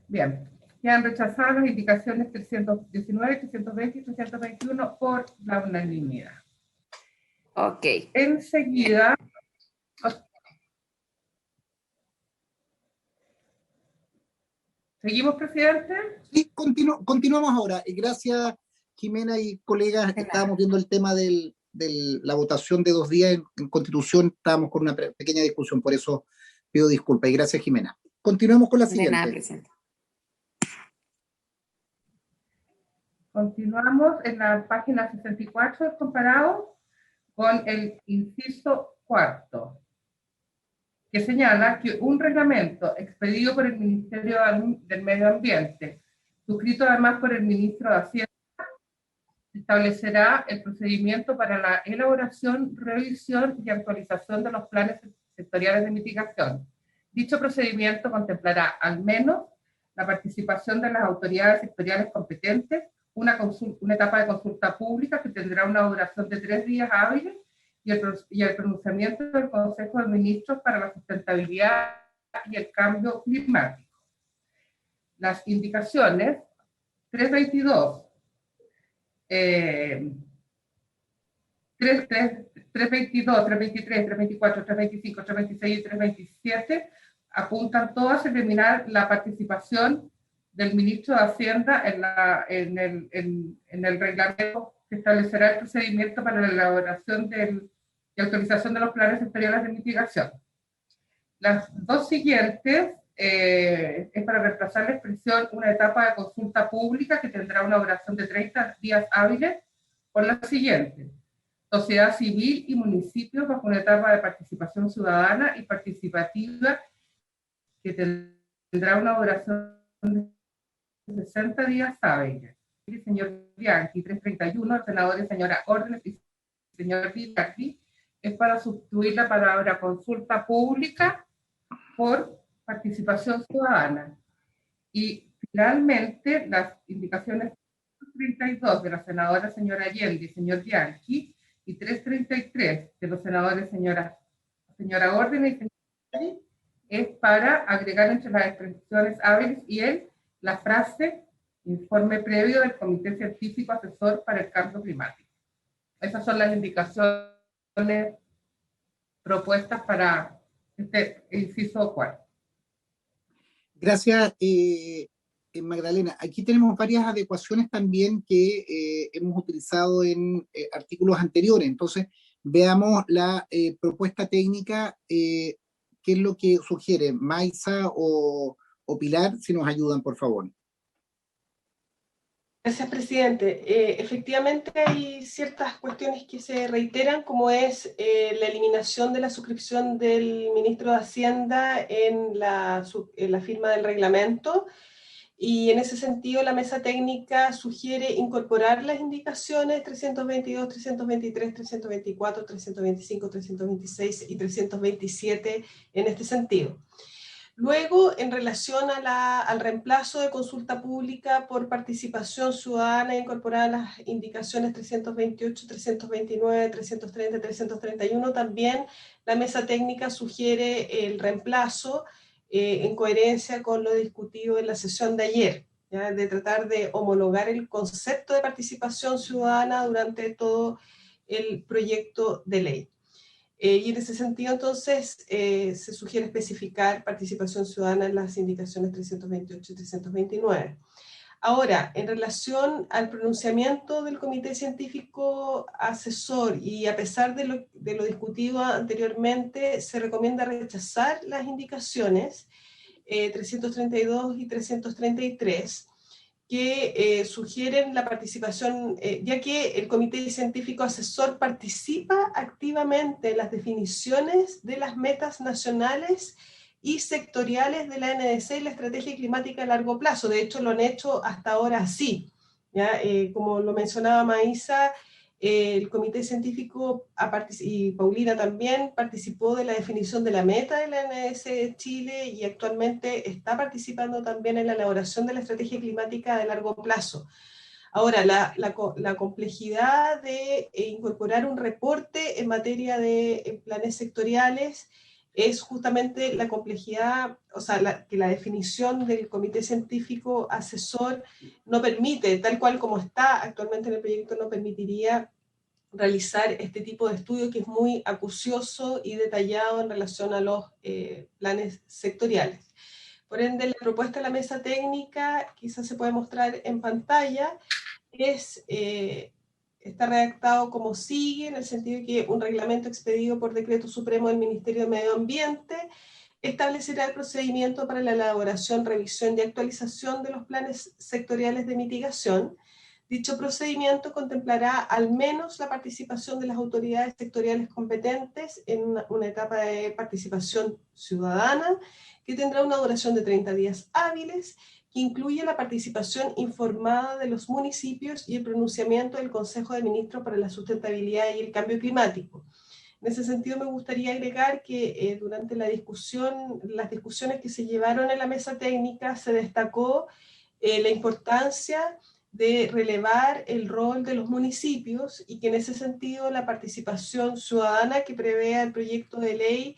Bien. Quedan rechazadas las indicaciones 319, 320 y 321 por la unanimidad. Ok. Enseguida. ¿Seguimos, presidente? Sí, continuamos ahora. Gracias, Jimena y colegas. Estábamos viendo el tema de la votación de 2 días en Constitución. Estábamos con una pequeña discusión, por eso pido disculpas. Y gracias, Jimena. Continuemos con la siguiente. De nada, presidente. Continuamos en la página 64 del comparado con el inciso 4, que señala que un reglamento expedido por el Ministerio del Medio Ambiente, suscrito además por el Ministro de Hacienda, establecerá el procedimiento para la elaboración, revisión y actualización de los planes sectoriales de mitigación. Dicho procedimiento contemplará al menos la participación de las autoridades sectoriales competentes, una etapa de consulta pública que tendrá una duración de 3 días hábiles y el pronunciamiento del Consejo de Ministros para la Sustentabilidad y el Cambio Climático. Las indicaciones 322, 322, 323, 324, 325, 326 y 327 apuntan todas a eliminar la participación del Ministro de Hacienda en el reglamento que establecerá el procedimiento para la elaboración y actualización de los planes sectoriales de mitigación. Las 2 siguientes es para reemplazar la expresión una etapa de consulta pública que tendrá una duración de 30 días hábiles por la siguiente: sociedad civil y municipios bajo una etapa de participación ciudadana y participativa que tendrá una duración de 60 días hábiles. El señor Bianchi, 331, el senador señora Órdenes y señor Bianchi, es para sustituir la palabra consulta pública por participación ciudadana. Y finalmente, las indicaciones 332 de la senadora señora Allende y señor Bianchi y 333 de los senadores señora Órdenes y señor Bianchi es para agregar entre las expresiones hábiles y la frase informe previo del Comité Científico Asesor para el Cambio Climático. Esas son las indicaciones propuestas para este inciso 4. Gracias, Magdalena. Aquí tenemos varias adecuaciones también que hemos utilizado en artículos anteriores. Entonces, veamos la propuesta técnica. ¿Qué es lo que sugiere Maisa o Pilar? Si nos ayudan, por favor. Gracias, presidente. Efectivamente hay ciertas cuestiones que se reiteran, como es la eliminación de la suscripción del ministro de Hacienda en la firma del reglamento, y en ese sentido la mesa técnica sugiere incorporar las indicaciones 322, 323, 324, 325, 326 y 327 en este sentido. Luego, en relación al reemplazo de consulta pública por participación ciudadana incorporada a las indicaciones 328, 329, 330 y 331, también la mesa técnica sugiere el reemplazo en coherencia con lo discutido en la sesión de ayer, ¿ya? De tratar de homologar el concepto de participación ciudadana durante todo el proyecto de ley. Y en ese sentido, entonces, se sugiere especificar participación ciudadana en las indicaciones 328 y 329. Ahora, en relación al pronunciamiento del Comité Científico Asesor, y a pesar de lo discutido anteriormente, se recomienda rechazar las indicaciones 332 y 333, que sugieren la participación, ya que el Comité Científico Asesor participa activamente en las definiciones de las metas nacionales y sectoriales de la NDC y la Estrategia Climática a Largo Plazo. De hecho, lo han hecho hasta ahora así, ¿ya? Como lo mencionaba Maísa, el Comité Científico, y Paulina también, participó de la definición de la meta de la NDC de Chile y actualmente está participando también en la elaboración de la estrategia climática de largo plazo. Ahora, la complejidad de incorporar un reporte en materia de planes sectoriales es justamente la complejidad, o sea, que la definición del Comité Científico Asesor no permite, tal cual como está actualmente en el proyecto, no permitiría realizar este tipo de estudio que es muy acucioso y detallado en relación a los planes sectoriales. Por ende, la propuesta de la mesa técnica, quizás se puede mostrar en pantalla, está redactado como sigue, en el sentido de que un reglamento expedido por decreto supremo del Ministerio de Medio Ambiente establecerá el procedimiento para la elaboración, revisión y actualización de los planes sectoriales de mitigación. Dicho procedimiento contemplará al menos la participación de las autoridades sectoriales competentes en una etapa de participación ciudadana que tendrá una duración de 30 días hábiles, que incluye la participación informada de los municipios y el pronunciamiento del Consejo de Ministros para la Sustentabilidad y el Cambio Climático. En ese sentido, me gustaría agregar que durante las discusiones que se llevaron en la mesa técnica, se destacó la importancia de relevar el rol de los municipios y que en ese sentido la participación ciudadana que prevea el proyecto de ley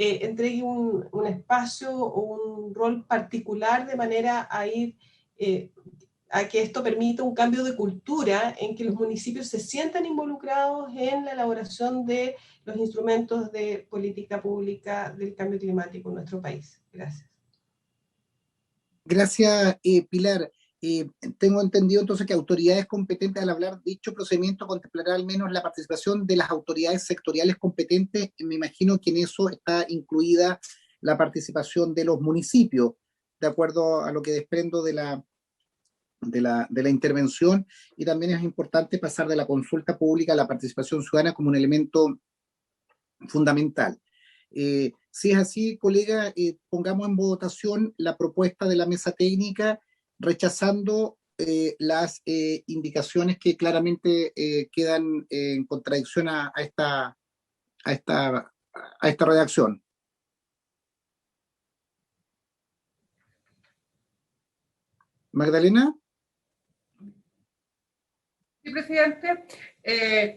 entregue un espacio o un rol particular de manera a ir a que esto permita un cambio de cultura en que los municipios se sientan involucrados en la elaboración de los instrumentos de política pública del cambio climático en nuestro país. Gracias. Gracias, Pilar. Tengo entendido entonces que autoridades competentes, al hablar dicho procedimiento, contemplará al menos la participación de las autoridades sectoriales competentes. Me imagino que en eso está incluida la participación de los municipios, de acuerdo a lo que desprendo de la intervención, y también es importante pasar de la consulta pública a la participación ciudadana como un elemento fundamental. Si es así, colega, pongamos en votación la propuesta de la mesa técnica, rechazando las indicaciones que claramente quedan en contradicción a esta redacción. Magdalena. Sí, presidente.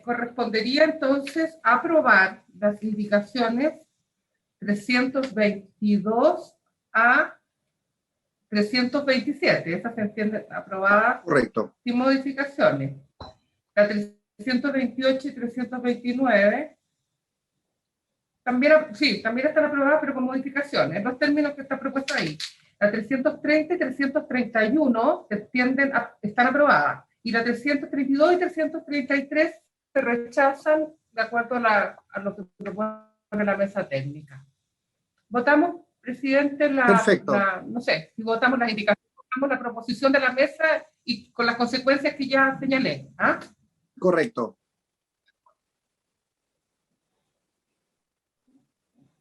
Correspondería entonces aprobar las indicaciones 322 a 327. Esas se entienden aprobadas. Correcto. Sin modificaciones. La 328 y 329 también, sí, también están aprobadas, pero con modificaciones, en los términos que está propuesto ahí. La 330 y 331 están aprobadas, y la 332 y 333 se rechazan de acuerdo a lo que propone la mesa técnica. Votamos, presidente, no sé, si votamos las indicaciones, votamos la proposición de la mesa y con las consecuencias que ya señalé. ¿Ah? Correcto.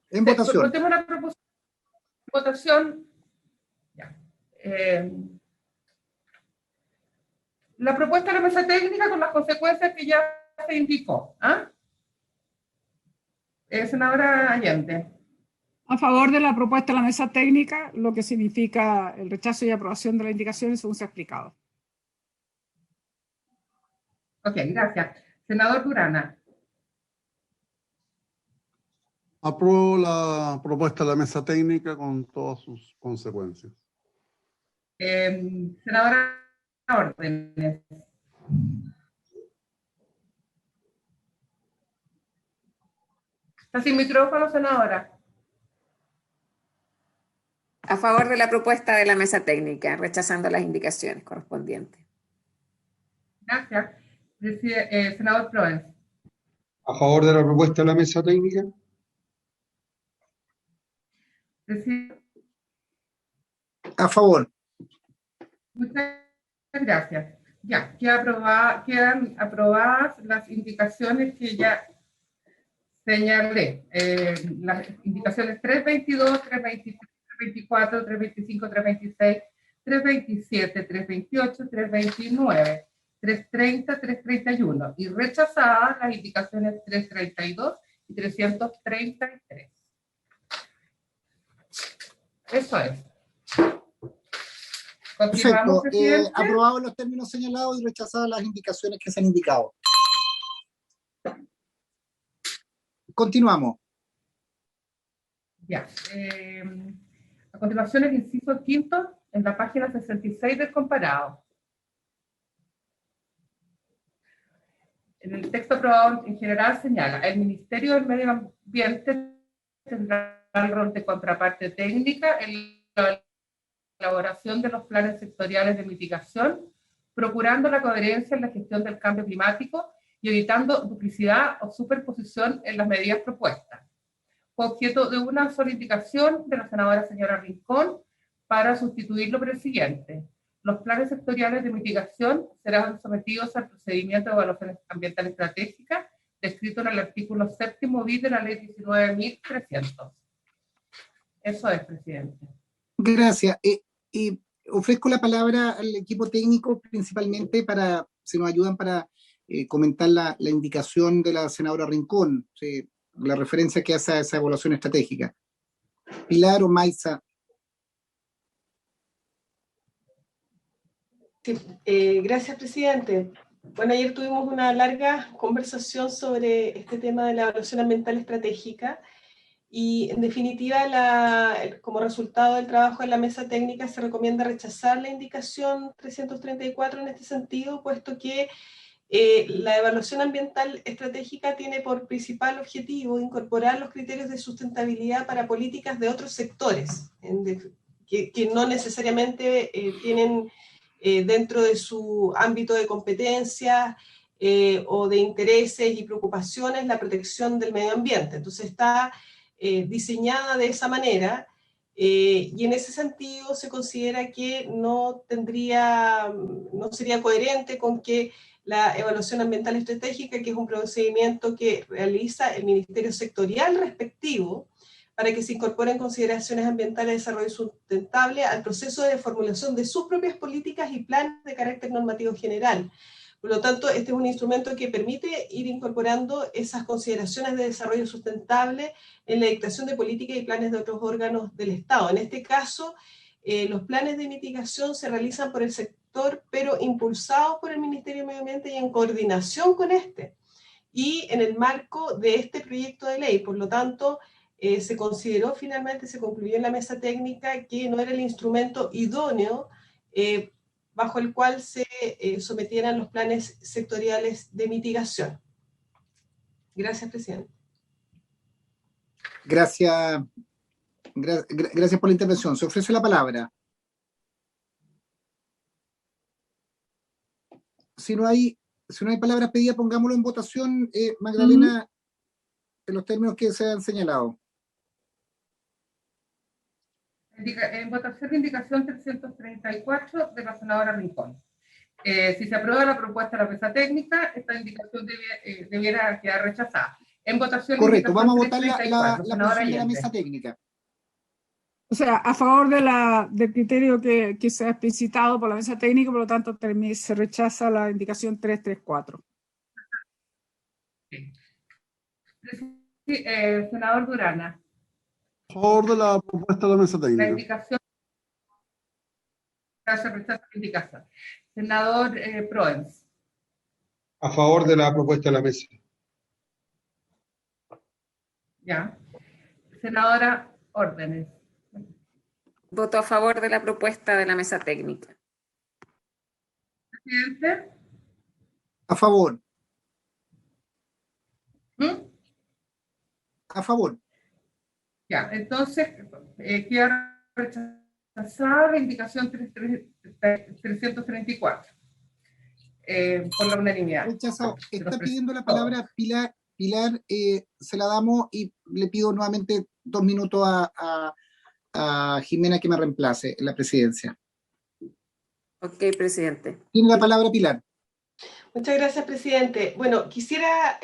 En votación. Votemos la proposición. Votación. Ya. La propuesta de la mesa técnica con las consecuencias que ya se indicó. ¿Ah? Senadora Allende. A favor de la propuesta de la mesa técnica, lo que significa el rechazo y aprobación de las indicaciones según se ha explicado. Ok, gracias. Senador Durana. Apruebo la propuesta de la mesa técnica con todas sus consecuencias. Senadora Órdenes. Está sin micrófono, senadora. A favor de la propuesta de la mesa técnica, rechazando las indicaciones correspondientes. Gracias. Senador Proens. A favor de la propuesta de la mesa técnica. A favor. Muchas gracias. Ya, quedan aprobadas las indicaciones que ya señalé. Las indicaciones 322, 323, 324, 325, 326, 327, 328, 329, 330, 331. Y rechazadas las indicaciones 332 y 333. Eso es. Perfecto. Presidente. Aprobados los términos señalados y rechazadas las indicaciones que se han indicado. Continuamos. Ya. A continuación, el inciso quinto en la página 66 del comparado. En el texto aprobado en general señala: el Ministerio del Medio Ambiente tendrá el rol de contraparte técnica en la elaboración de los planes sectoriales de mitigación, procurando la coherencia en la gestión del cambio climático y evitando duplicidad o superposición en las medidas propuestas. Fue objeto de una sola indicación de la senadora señora Rincón para sustituirlo por el siguiente: los planes sectoriales de mitigación serán sometidos al procedimiento de evaluación ambiental estratégica descrito en el artículo 7º bis de la ley 19.300. Eso es, presidente. Gracias. Ofrezco la palabra al equipo técnico principalmente para, si nos ayudan para comentar la indicación de la senadora Rincón, la referencia que hace a esa evaluación estratégica. Pilar o Maisa. Sí, gracias, presidente. Bueno, ayer tuvimos una larga conversación sobre este tema de la evaluación ambiental estratégica y, en definitiva, como resultado del trabajo de la mesa técnica, se recomienda rechazar la indicación 334 en este sentido, puesto que la evaluación ambiental estratégica tiene por principal objetivo incorporar los criterios de sustentabilidad para políticas de otros sectores, que no necesariamente tienen dentro de su ámbito de competencia o de intereses y preocupaciones la protección del medio ambiente. Entonces está diseñada de esa manera y en ese sentido se considera que no sería coherente con que la evaluación ambiental estratégica, que es un procedimiento que realiza el Ministerio Sectorial respectivo, para que se incorporen consideraciones ambientales de desarrollo sustentable al proceso de formulación de sus propias políticas y planes de carácter normativo general. Por lo tanto, este es un instrumento que permite ir incorporando esas consideraciones de desarrollo sustentable en la dictación de políticas y planes de otros órganos del Estado. En este caso, los planes de mitigación se realizan por el sector, pero impulsados por el Ministerio de Medio Ambiente y en coordinación con este, y en el marco de este proyecto de ley. Por lo tanto, se consideró finalmente, se concluyó en la mesa técnica que no era el instrumento idóneo bajo el cual se sometieran los planes sectoriales de mitigación. Gracias, presidente. Gracias por la intervención. Se ofrece la palabra. Si no hay palabras pedidas, pongámoslo en votación, Magdalena, en los términos que se han señalado. En votación de indicación 334 de la senadora Rincón. Si se aprueba la propuesta de la mesa técnica, esta indicación debiera quedar rechazada. En votación. Correcto, vamos a votar la posición de la mesa técnica. O sea, a favor del criterio que se ha explicitado por la mesa técnica, por lo tanto se rechaza la indicación 334. Sí. Senador Durana. A favor de la propuesta de la mesa La técnica. indicación. Gracias, rechazo la indicación. Senador Proens. A favor de la propuesta de la mesa. Ya. Senadora Órdenes. Voto a favor de la propuesta de la mesa técnica. Presidente. A favor. ¿Mm? A favor. Ya, entonces queda rechazada la indicación 334 por la unanimidad. Rechazado. De los Está pidiendo la palabra Pilar. Pilar, se la damos y le pido nuevamente 2 minutos a Jimena que me reemplace en la presidencia. Ok, presidente. Tiene la palabra Pilar. Muchas gracias, presidente. Bueno, quisiera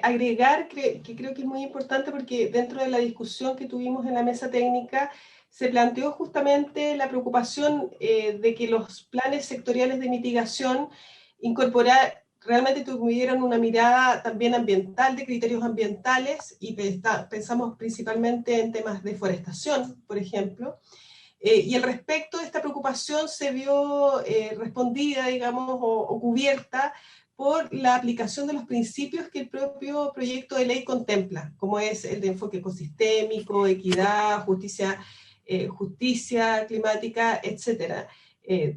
agregar que creo que es muy importante porque dentro de la discusión que tuvimos en la mesa técnica se planteó justamente la preocupación de que los planes sectoriales de mitigación realmente tuvieran una mirada también ambiental, de criterios ambientales, y pensamos principalmente en temas de forestación, por ejemplo. Y al respecto de esta preocupación se vio respondida, digamos, o cubierta por la aplicación de los principios que el propio proyecto de ley contempla, como es el de enfoque ecosistémico, equidad, justicia climática, etcétera,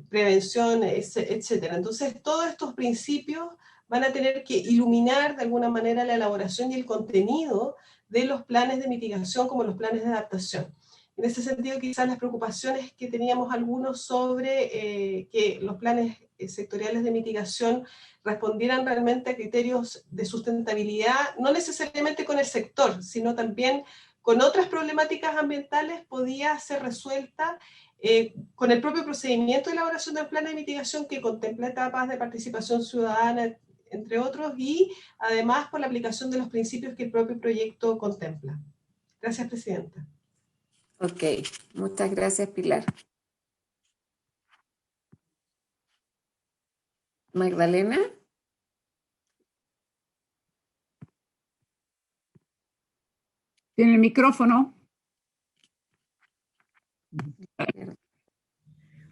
prevención, etcétera. Entonces, todos estos principios van a tener que iluminar de alguna manera la elaboración y el contenido de los planes de mitigación como los planes de adaptación. En ese sentido, quizás las preocupaciones que teníamos algunos sobre que los planes sectoriales de mitigación respondieran realmente a criterios de sustentabilidad, no necesariamente con el sector, sino también con otras problemáticas ambientales, podía ser resuelta con el propio procedimiento de elaboración del plan de mitigación que contempla etapas de participación ciudadana, entre otros, y además por la aplicación de los principios que el propio proyecto contempla. Gracias, presidenta. Ok, muchas gracias, Pilar. Magdalena. Tiene el micrófono.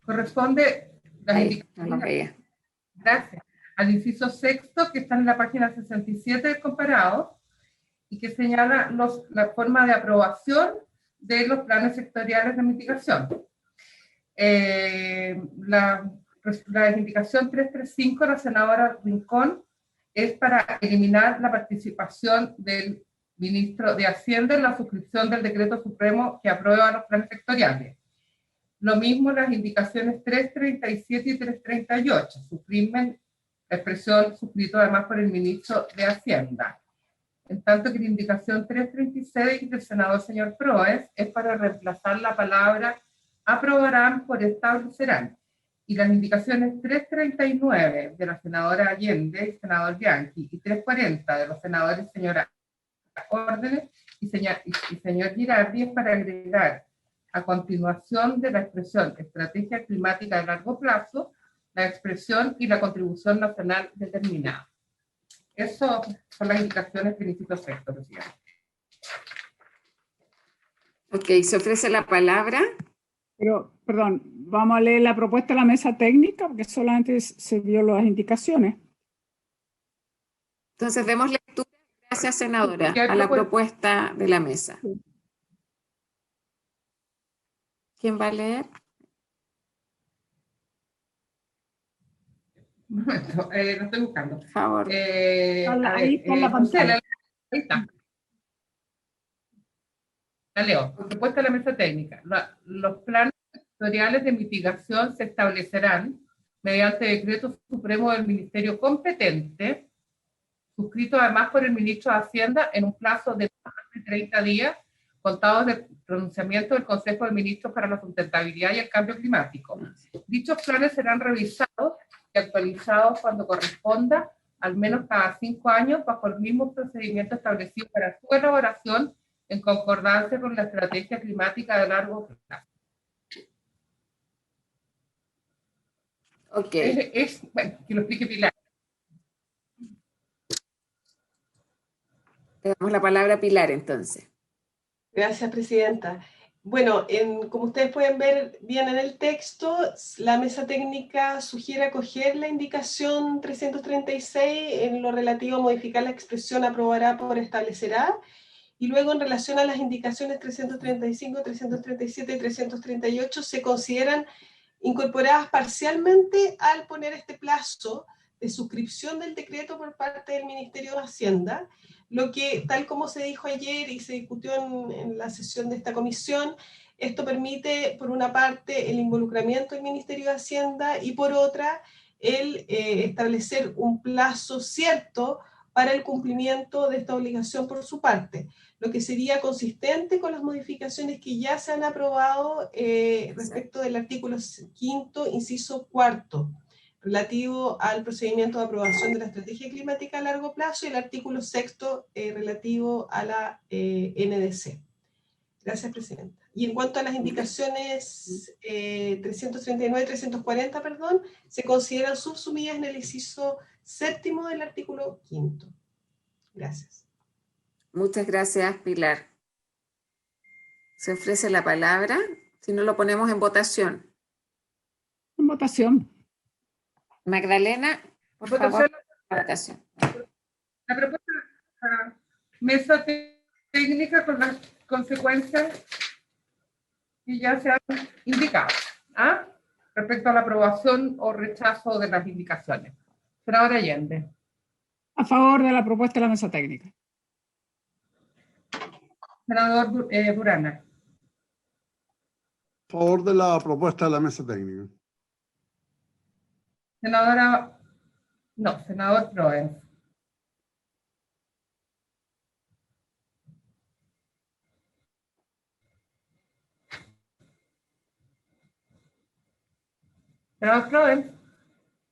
Corresponde las Ahí, indicaciones. no lo veía. Gracias. Al inciso sexto, que está en la página 67 del comparado, y que señala la forma de aprobación de los planes sectoriales de mitigación. La indicación 335 de la senadora Rincón es para eliminar la participación del ministro de Hacienda en la suscripción del decreto supremo que aprueba los planes sectoriales. Lo mismo las indicaciones 337 y 338, suprimen la expresión suscrito además por el ministro de Hacienda. En tanto que la indicación 336 del senador señor Proes es para reemplazar la palabra aprobarán por establecerán. Y las indicaciones 339 de la senadora Allende y senador Bianchi y 340 de los senadores señora Órdenes y señor Girardi es para agregar a continuación de la expresión estrategia climática de largo plazo, la expresión y la contribución nacional determinada. Eso son las indicaciones del inciso sexto, presidente. Ok, se ofrece la palabra. Pero, perdón, vamos a leer la propuesta de la mesa técnica porque solamente se vio las indicaciones. Entonces, demos lectura, gracias, senadora, a la propuesta de la mesa. ¿Quién va a leer? Un momento, lo estoy buscando. Por favor. Ahí está en la pantalla. Ahí está. La leo. Propuesta de la mesa técnica. Los planes sectoriales de mitigación se establecerán mediante decreto supremo del ministerio competente, suscrito además por el ministro de Hacienda en un plazo de más de 30 días, contados del pronunciamiento del Consejo de Ministros para la Sustentabilidad y el Cambio Climático. Dichos planes serán revisados y actualizados cuando corresponda, al menos cada 5 años, bajo el mismo procedimiento establecido para su elaboración en concordancia con la estrategia climática de largo plazo. Ok. Bueno, que lo explique Pilar. Le damos la palabra a Pilar, entonces. Gracias, Presidenta. Bueno, como ustedes pueden ver bien en el texto, la mesa técnica sugiere acoger la indicación 336 en lo relativo a modificar la expresión aprobará por establecerá, y luego en relación a las indicaciones 335, 337 y 338 se consideran incorporadas parcialmente al poner este plazo de suscripción del decreto por parte del Ministerio de Hacienda, lo que, tal como se dijo ayer y se discutió en la sesión de esta comisión, esto permite, por una parte, el involucramiento del Ministerio de Hacienda y, por otra, el establecer un plazo cierto para el cumplimiento de esta obligación por su parte, lo que sería consistente con las modificaciones que ya se han aprobado respecto del artículo 5º, inciso 4º, relativo al procedimiento de aprobación de la estrategia climática a largo plazo, y el artículo 6º relativo a la NDC. Gracias, Presidenta. Y en cuanto a las indicaciones 339 y 340, perdón, se consideran subsumidas en el inciso 7º del artículo 5º. Gracias. Muchas gracias, Pilar. Se ofrece la palabra, si no lo ponemos en votación. En votación. Magdalena, por favor, votación. La propuesta mesa técnica con las consecuencias que ya se han indicado, respecto a la aprobación o rechazo de las indicaciones. Senadora Allende. A favor de la propuesta de la mesa técnica. Senador Durana. A favor de la propuesta de la mesa técnica. Senador Proens. Senador Proens.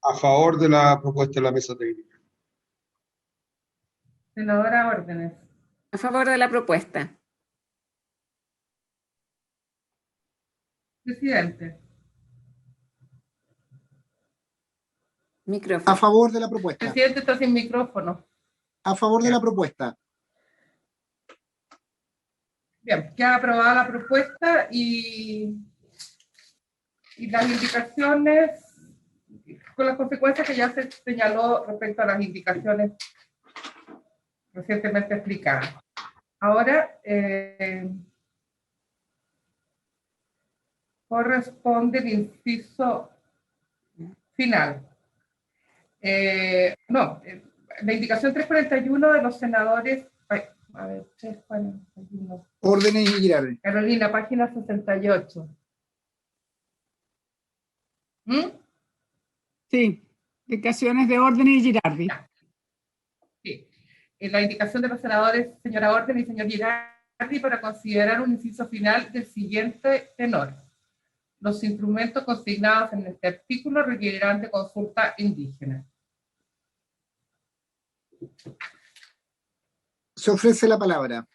A favor de la propuesta de la mesa técnica. Senadora Órdenes. A favor de la propuesta. Presidente. Micrófono. A favor de la propuesta. Presidente está sin micrófono. A favor de la propuesta. Bien, queda aprobada la propuesta y las indicaciones, con las consecuencias que ya se señaló respecto a las indicaciones recientemente explicadas. Ahora corresponde el inciso final. La indicación 341 de los senadores. A ver, 341. Órdenes y Girardi. Carolina, página 68. Sí, indicaciones de Órdenes y Girardi. Sí. La indicación de los senadores, señora Orden y señor Girardi, para considerar un inciso final del siguiente tenor. Los instrumentos consignados en este artículo requerirán de consulta indígena. Se ofrece la palabra.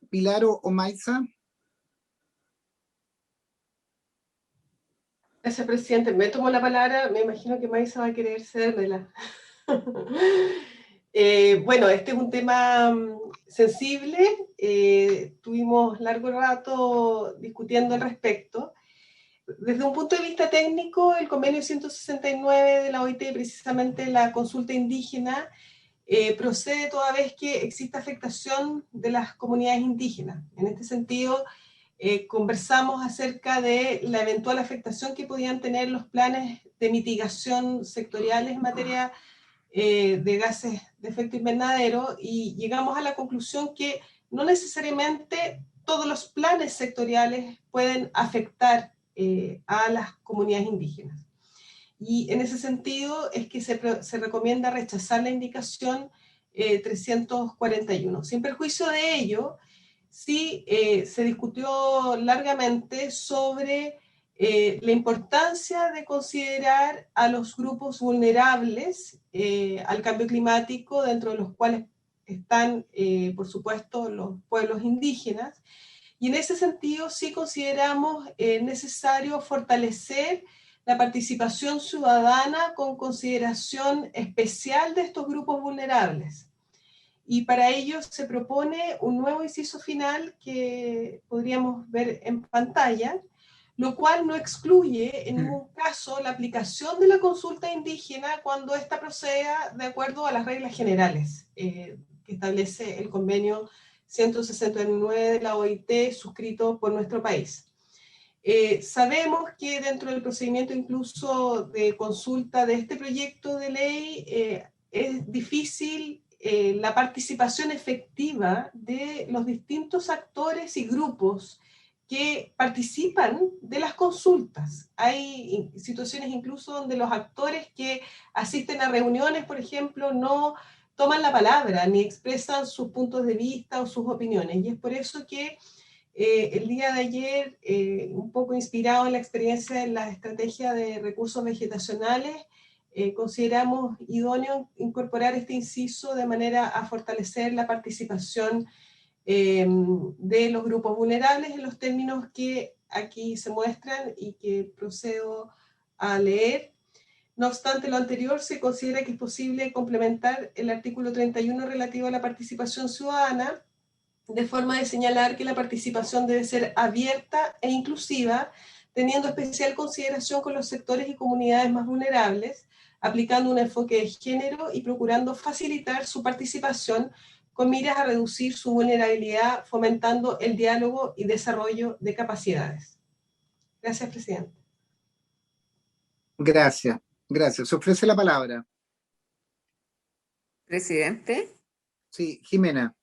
Pilar o Maisa. Gracias, Presidente. Me tomo la palabra, me imagino que Maisa va a querer cedérmela. Bueno, este es un tema sensible, tuvimos largo rato discutiendo al respecto. Desde un punto de vista técnico, el convenio 169 de la OIT, precisamente la consulta indígena, procede toda vez que exista afectación de las comunidades indígenas. En este sentido, conversamos acerca de la eventual afectación que podían tener los planes de mitigación sectoriales en materia de gases de efecto invernadero, y llegamos a la conclusión que no necesariamente todos los planes sectoriales pueden afectar a las comunidades indígenas. Y en ese sentido es que se recomienda rechazar la indicación 341. Sin perjuicio de ello, sí se discutió largamente sobre la importancia de considerar a los grupos vulnerables al cambio climático, dentro de los cuales están, por supuesto, los pueblos indígenas. Y en ese sentido sí consideramos necesario fortalecer la participación ciudadana con consideración especial de estos grupos vulnerables. y para ello se propone un nuevo inciso final que podríamos ver en pantalla, lo cual no excluye en ningún caso la aplicación de la consulta indígena cuando ésta proceda de acuerdo a las reglas generales que establece el convenio 169 de la OIT suscrito por nuestro país. Sabemos que dentro del procedimiento incluso de consulta de este proyecto de ley es difícil la participación efectiva de los distintos actores y grupos que participan de las consultas. Hay situaciones incluso donde los actores que asisten a reuniones, por ejemplo, no toman la palabra ni expresan sus puntos de vista o sus opiniones. Y es por eso que el día de ayer, un poco inspirado en la experiencia en la estrategia de recursos vegetacionales, consideramos idóneo incorporar este inciso de manera a fortalecer la participación de los grupos vulnerables en los términos que aquí se muestran y que procedo a leer. No obstante lo anterior, se considera que es posible complementar el artículo 31 relativo a la participación ciudadana, de forma de señalar que la participación debe ser abierta e inclusiva, teniendo especial consideración con los sectores y comunidades más vulnerables, aplicando un enfoque de género y procurando facilitar su participación con miras a reducir su vulnerabilidad, fomentando el diálogo y desarrollo de capacidades. Gracias, presidente. Gracias, gracias. Se ofrece la palabra. Presidente. Sí, Jimena.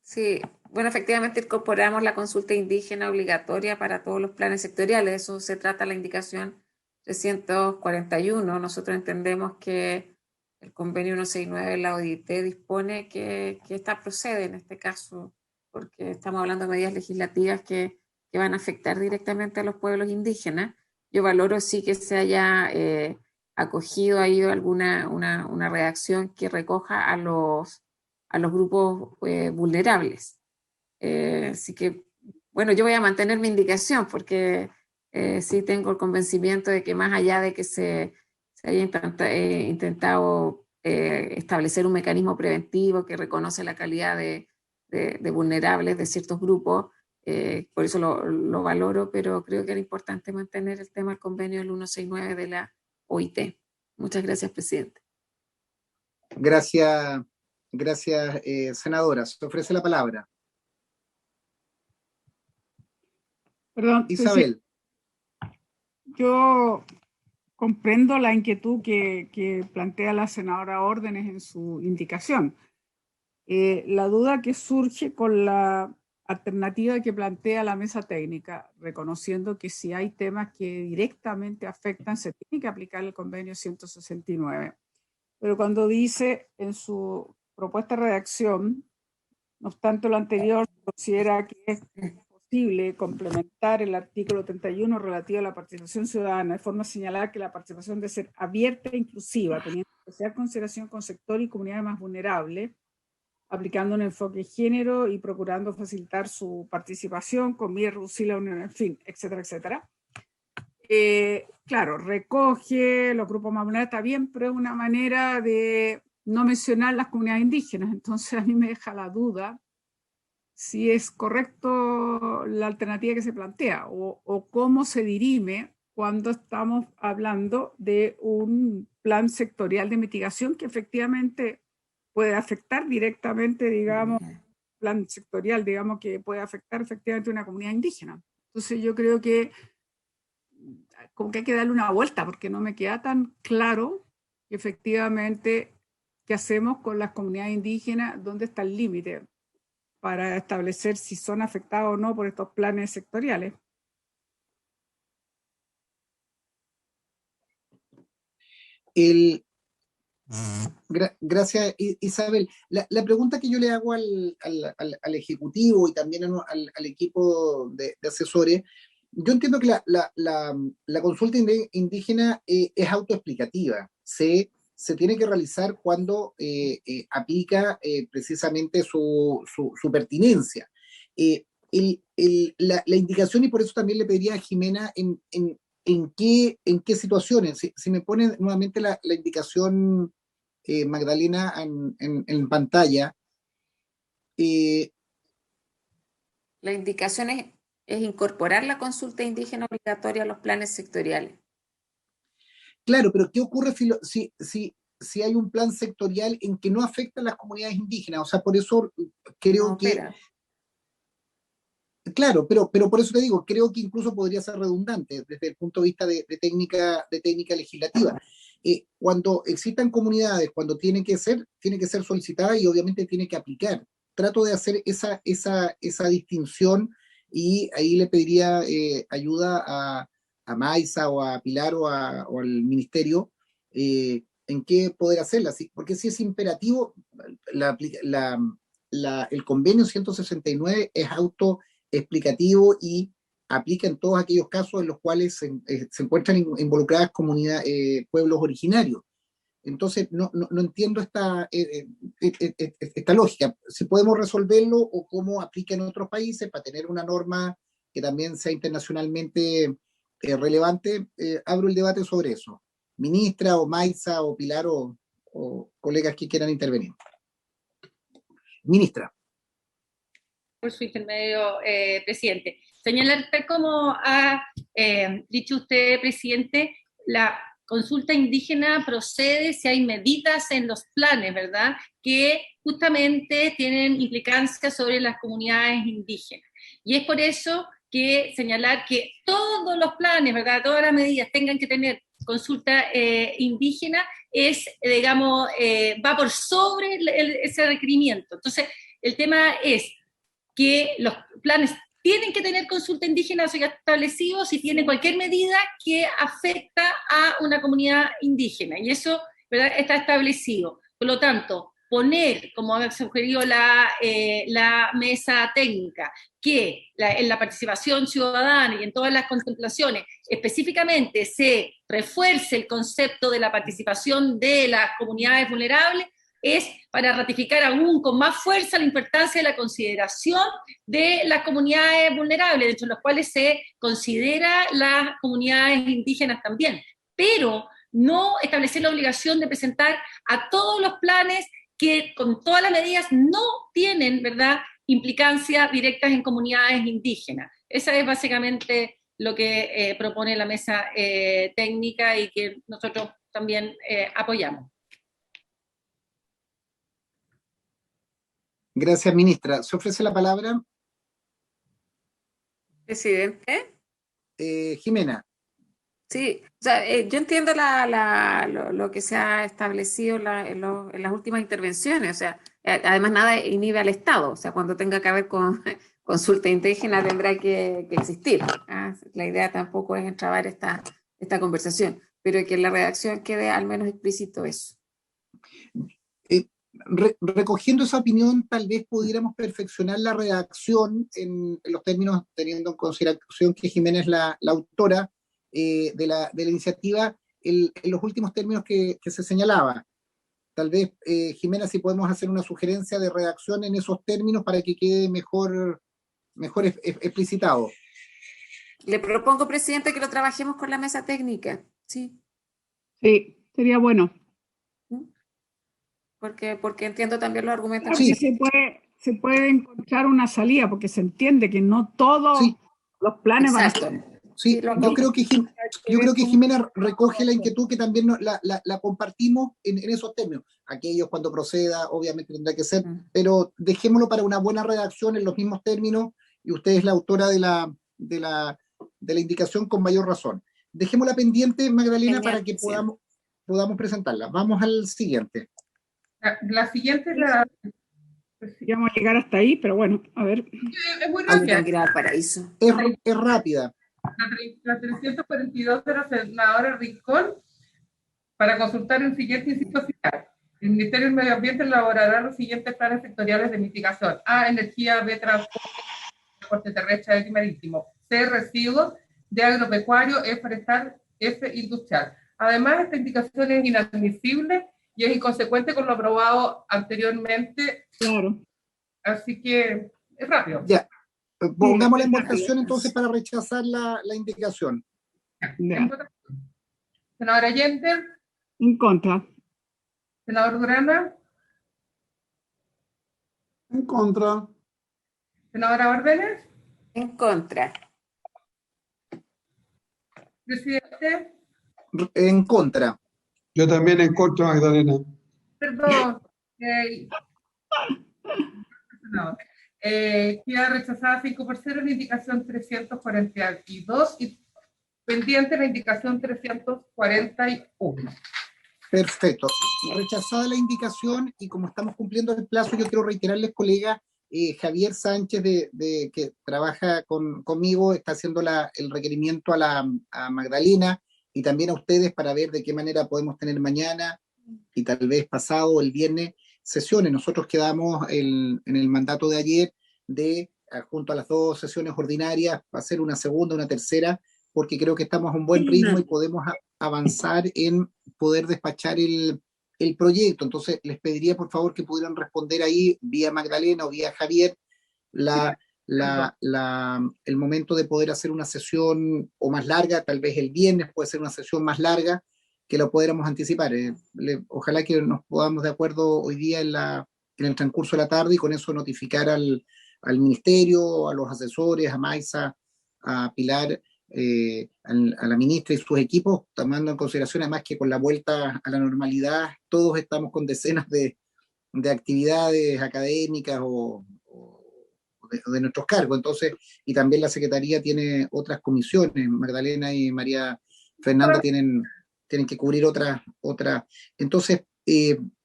Sí, bueno, efectivamente incorporamos la consulta indígena obligatoria para todos los planes sectoriales. Eso se trata la indicación 341. Nosotros entendemos que el convenio 169 de la OIT dispone que esta procede en este caso, porque estamos hablando de medidas legislativas que van a afectar directamente a los pueblos indígenas. Yo valoro sí que se haya acogido ahí una redacción que recoja a los grupos vulnerables. Así que, bueno, yo voy a mantener mi indicación porque sí tengo el convencimiento de que más allá de que se haya intentado establecer un mecanismo preventivo que reconoce la calidad de vulnerables de ciertos grupos, por eso lo valoro, pero creo que era importante mantener el tema del convenio del 169 de la OIT. Muchas gracias, presidente. Gracias, senadora. Se ofrece la palabra. Perdón, Isabel. Yo comprendo la inquietud que plantea la senadora Órdenes en su indicación. La duda que surge con la alternativa que plantea la mesa técnica, reconociendo que si hay temas que directamente afectan, se tiene que aplicar el convenio 169. Pero cuando dice en su propuesta de redacción, no obstante lo anterior, considera que es posible complementar el artículo 31 relativo a la participación ciudadana, de forma a señalar que la participación debe ser abierta e inclusiva, teniendo especial consideración con sectores y comunidades más vulnerables, aplicando un enfoque de género y procurando facilitar su participación con miras a reducir la unión, en fin, etcétera, etcétera. Claro, recoge los grupos más vulnerables, está bien, pero es una manera de no mencionar las comunidades indígenas. Entonces a mí me deja la duda si es correcto la alternativa que se plantea o cómo se dirime cuando estamos hablando de un plan sectorial de mitigación que efectivamente puede afectar directamente, digamos, plan sectorial, digamos, que puede afectar efectivamente a una comunidad indígena. Entonces yo creo que como que hay que darle una vuelta porque no me queda tan claro que efectivamente qué hacemos con las comunidades indígenas, dónde está el límite para establecer si son afectados o no por estos planes sectoriales. Gracias, Isabel. La pregunta que yo le hago al Ejecutivo y también al equipo de asesores, yo entiendo que la consulta indígena es autoexplicativa. Se tiene que realizar cuando aplica precisamente su pertinencia. La indicación, y por eso también le pediría a Jimena en qué situaciones. Si me pone nuevamente la indicación, Magdalena, en pantalla, La indicación es incorporar la consulta indígena obligatoria a los planes sectoriales. Claro, pero ¿qué ocurre si hay un plan sectorial en que no afecta a las comunidades indígenas? O sea, por eso creo No, que... espera. Claro, pero por eso te digo, creo que incluso podría ser redundante desde el punto de vista de técnica legislativa. Cuando existan comunidades, cuando tiene que ser solicitada y obviamente tiene que aplicar. Trato de hacer esa distinción y ahí le pediría ayuda a Maisa o a Pilar o al ministerio en qué poder hacerla. ¿Sí? Porque si es imperativo, el convenio 169 es explicativo y aplica en todos aquellos casos en los cuales se encuentran involucradas pueblos originarios. Entonces, no entiendo esta lógica. Si podemos resolverlo o cómo aplica en otros países para tener una norma que también sea internacionalmente relevante, abro el debate sobre eso. Ministra o Maisa o Pilar o colegas que quieran intervenir. Ministra. Por su intermedio, presidente. Señalar, tal como ha dicho usted, presidente, la consulta indígena procede si hay medidas en los planes, ¿verdad?, que justamente tienen implicancias sobre las comunidades indígenas. Y es por eso que señalar que todos los planes, ¿verdad?, todas las medidas tengan que tener consulta indígena es, digamos, va por sobre ese requerimiento. Entonces, el tema es que los planes tienen que tener consulta indígena, eso ya establecido, si tienen cualquier medida que afecta a una comunidad indígena, y eso, ¿verdad?, está establecido. Por lo tanto, poner, como ha sugerido la mesa técnica, que en la participación ciudadana y en todas las contemplaciones específicamente se refuerce el concepto de la participación de las comunidades vulnerables, es para ratificar aún con más fuerza la importancia de la consideración de las comunidades vulnerables, dentro de las cuales se considera las comunidades indígenas también, pero no establecer la obligación de presentar a todos los planes que con todas las medidas no tienen, ¿verdad?, implicancias directas en comunidades indígenas. Esa es básicamente lo que propone la mesa técnica y que nosotros también apoyamos. Gracias, ministra. ¿Se ofrece la palabra? Presidente. Jimena. Sí, o sea, yo entiendo lo que se ha establecido en las últimas intervenciones, o sea, además nada inhibe al Estado, o sea, cuando tenga que haber consulta indígena tendrá que existir. La idea tampoco es entrabar esta conversación, pero que en la redacción quede al menos explícito eso. Recogiendo esa opinión, tal vez pudiéramos perfeccionar la redacción en los términos, teniendo en consideración que Jimena es la autora de la iniciativa, en los últimos términos que se señalaba. Tal vez, Jimena, si podemos hacer una sugerencia de redacción en esos términos para que quede mejor explicitado. Le propongo, presidente, que lo trabajemos con la mesa técnica. Sí. Sí, sería bueno. Porque entiendo también los argumentos. Sí, se puede encontrar una salida, porque se entiende que no todos los planes van a estar. Sí, yo creo que Jimena recoge la inquietud que también la compartimos en esos términos. Aquellos cuando proceda, obviamente tendrá que ser, pero dejémoslo para una buena redacción en los mismos términos, y usted es la autora de la indicación con mayor razón. Dejémosla pendiente, Magdalena, para que podamos presentarla. Vamos al siguiente. La siguiente es la... Ya vamos a llegar hasta ahí, pero bueno, a ver. Es muy rápida. Es rápida. La 342 de la senadora Rincón, para consultar el siguiente inciso final. El Ministerio del Medio Ambiente elaborará los siguientes planes sectoriales de mitigación: A, energía; B, transporte terrestre y marítimo; C, residuos; D, agropecuario; E, forestal; F, industrial. Además, esta indicación es inadmisible y es inconsecuente con lo aprobado anteriormente. Claro. Así que es rápido. Ya. Pongámosla en votación entonces para rechazar la indicación. Senadora Allende. En contra. Senador Durana. En contra. Senadora Órdenes. En contra. Presidente. En contra. Yo también en contra, Magdalena. Perdón. No. Queda rechazada 5-0 la indicación 342 y pendiente la indicación 341. Perfecto. Rechazada la indicación y como estamos cumpliendo el plazo, yo quiero reiterarles, colega, Javier Sánchez, que trabaja conmigo, está haciendo el requerimiento a Magdalena y también a ustedes para ver de qué manera podemos tener mañana y tal vez pasado o el viernes sesiones. Nosotros quedamos en el mandato de ayer junto a las 2 sesiones ordinarias, hacer una segunda, una tercera, porque creo que estamos a un buen ritmo y podemos avanzar en poder despachar el proyecto. Entonces, les pediría por favor que pudieran responder ahí vía Magdalena o vía Javier el momento de poder hacer una sesión o más larga, tal vez el viernes puede ser una sesión más larga, que lo pudiéramos anticipar. Ojalá que nos podamos de acuerdo hoy día en el transcurso de la tarde y con eso notificar al ministerio, a los asesores, a Maisa, a Pilar, a la ministra y sus equipos, tomando en consideración además que con la vuelta a la normalidad todos estamos con decenas de actividades académicas o de nuestros cargos. Entonces, y también la Secretaría tiene otras comisiones, Magdalena y María Fernanda tienen que cubrir otras. Entonces,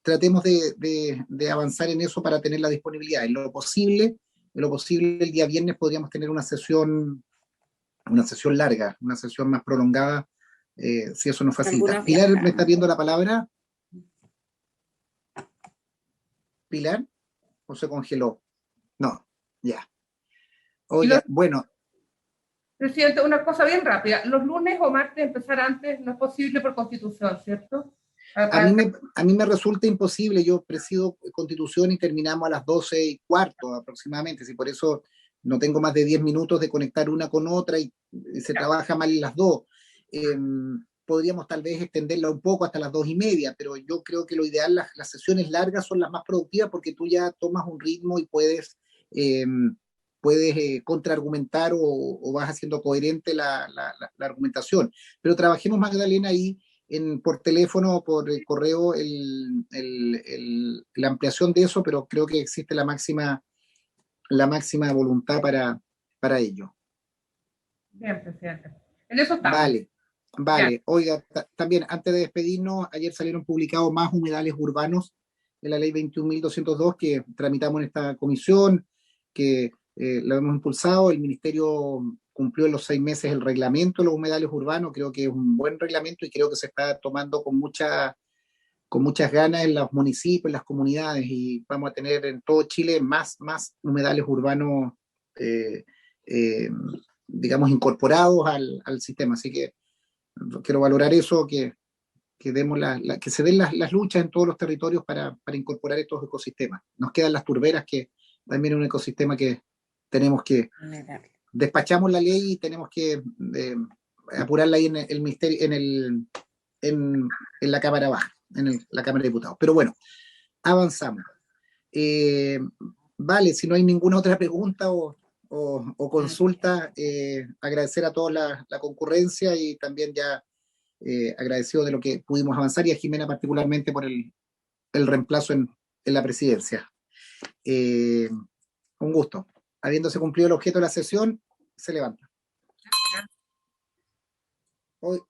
tratemos de avanzar en eso para tener la disponibilidad. En lo posible, el día viernes podríamos tener una sesión larga, una sesión más prolongada, si eso nos facilita. Pilar, ¿me está viendo la palabra? ¿Pilar? ¿O se congeló? No, ya. Oiga, bueno. Presidente, una cosa bien rápida. Los lunes o martes empezar antes no es posible por Constitución, ¿cierto? A mí me resulta imposible. Yo presido Constitución y terminamos a las 12:15 aproximadamente. Si por eso no tengo más de 10 minutos de conectar una con otra y se trabaja mal en las dos. Podríamos tal vez extenderla un poco hasta las 2:30, pero yo creo que lo ideal, las sesiones largas son las más productivas porque tú ya tomas un ritmo y puedes contraargumentar o vas haciendo coherente la argumentación. Pero trabajemos, Magdalena, ahí por teléfono o por correo la ampliación de eso, pero creo que existe la máxima voluntad para ello. Bien, presidente. En eso estamos. Vale. Oiga, también antes de despedirnos, ayer salieron publicados más humedales urbanos de la ley 21.202 que tramitamos en esta comisión, que lo hemos impulsado. El ministerio cumplió en los 6 meses el reglamento de los humedales urbanos. Creo que es un buen reglamento y creo que se está tomando con muchas ganas en los municipios, en las comunidades, y vamos a tener en todo Chile más humedales urbanos, digamos, incorporados al sistema. Así que quiero valorar eso, que demos que se den las luchas en todos los territorios para incorporar estos ecosistemas. Nos quedan las turberas, que también es un ecosistema que tenemos que despachamos la ley y tenemos que apurarla ahí en el ministerio, en la Cámara Baja, la Cámara de Diputados. Pero bueno, avanzamos. Vale, si no hay ninguna otra pregunta o consulta, agradecer a todos la concurrencia y también ya agradecido de lo que pudimos avanzar, y a Jimena particularmente por el reemplazo en la presidencia. Un gusto. Habiéndose cumplido el objeto de la sesión, se levanta. Hoy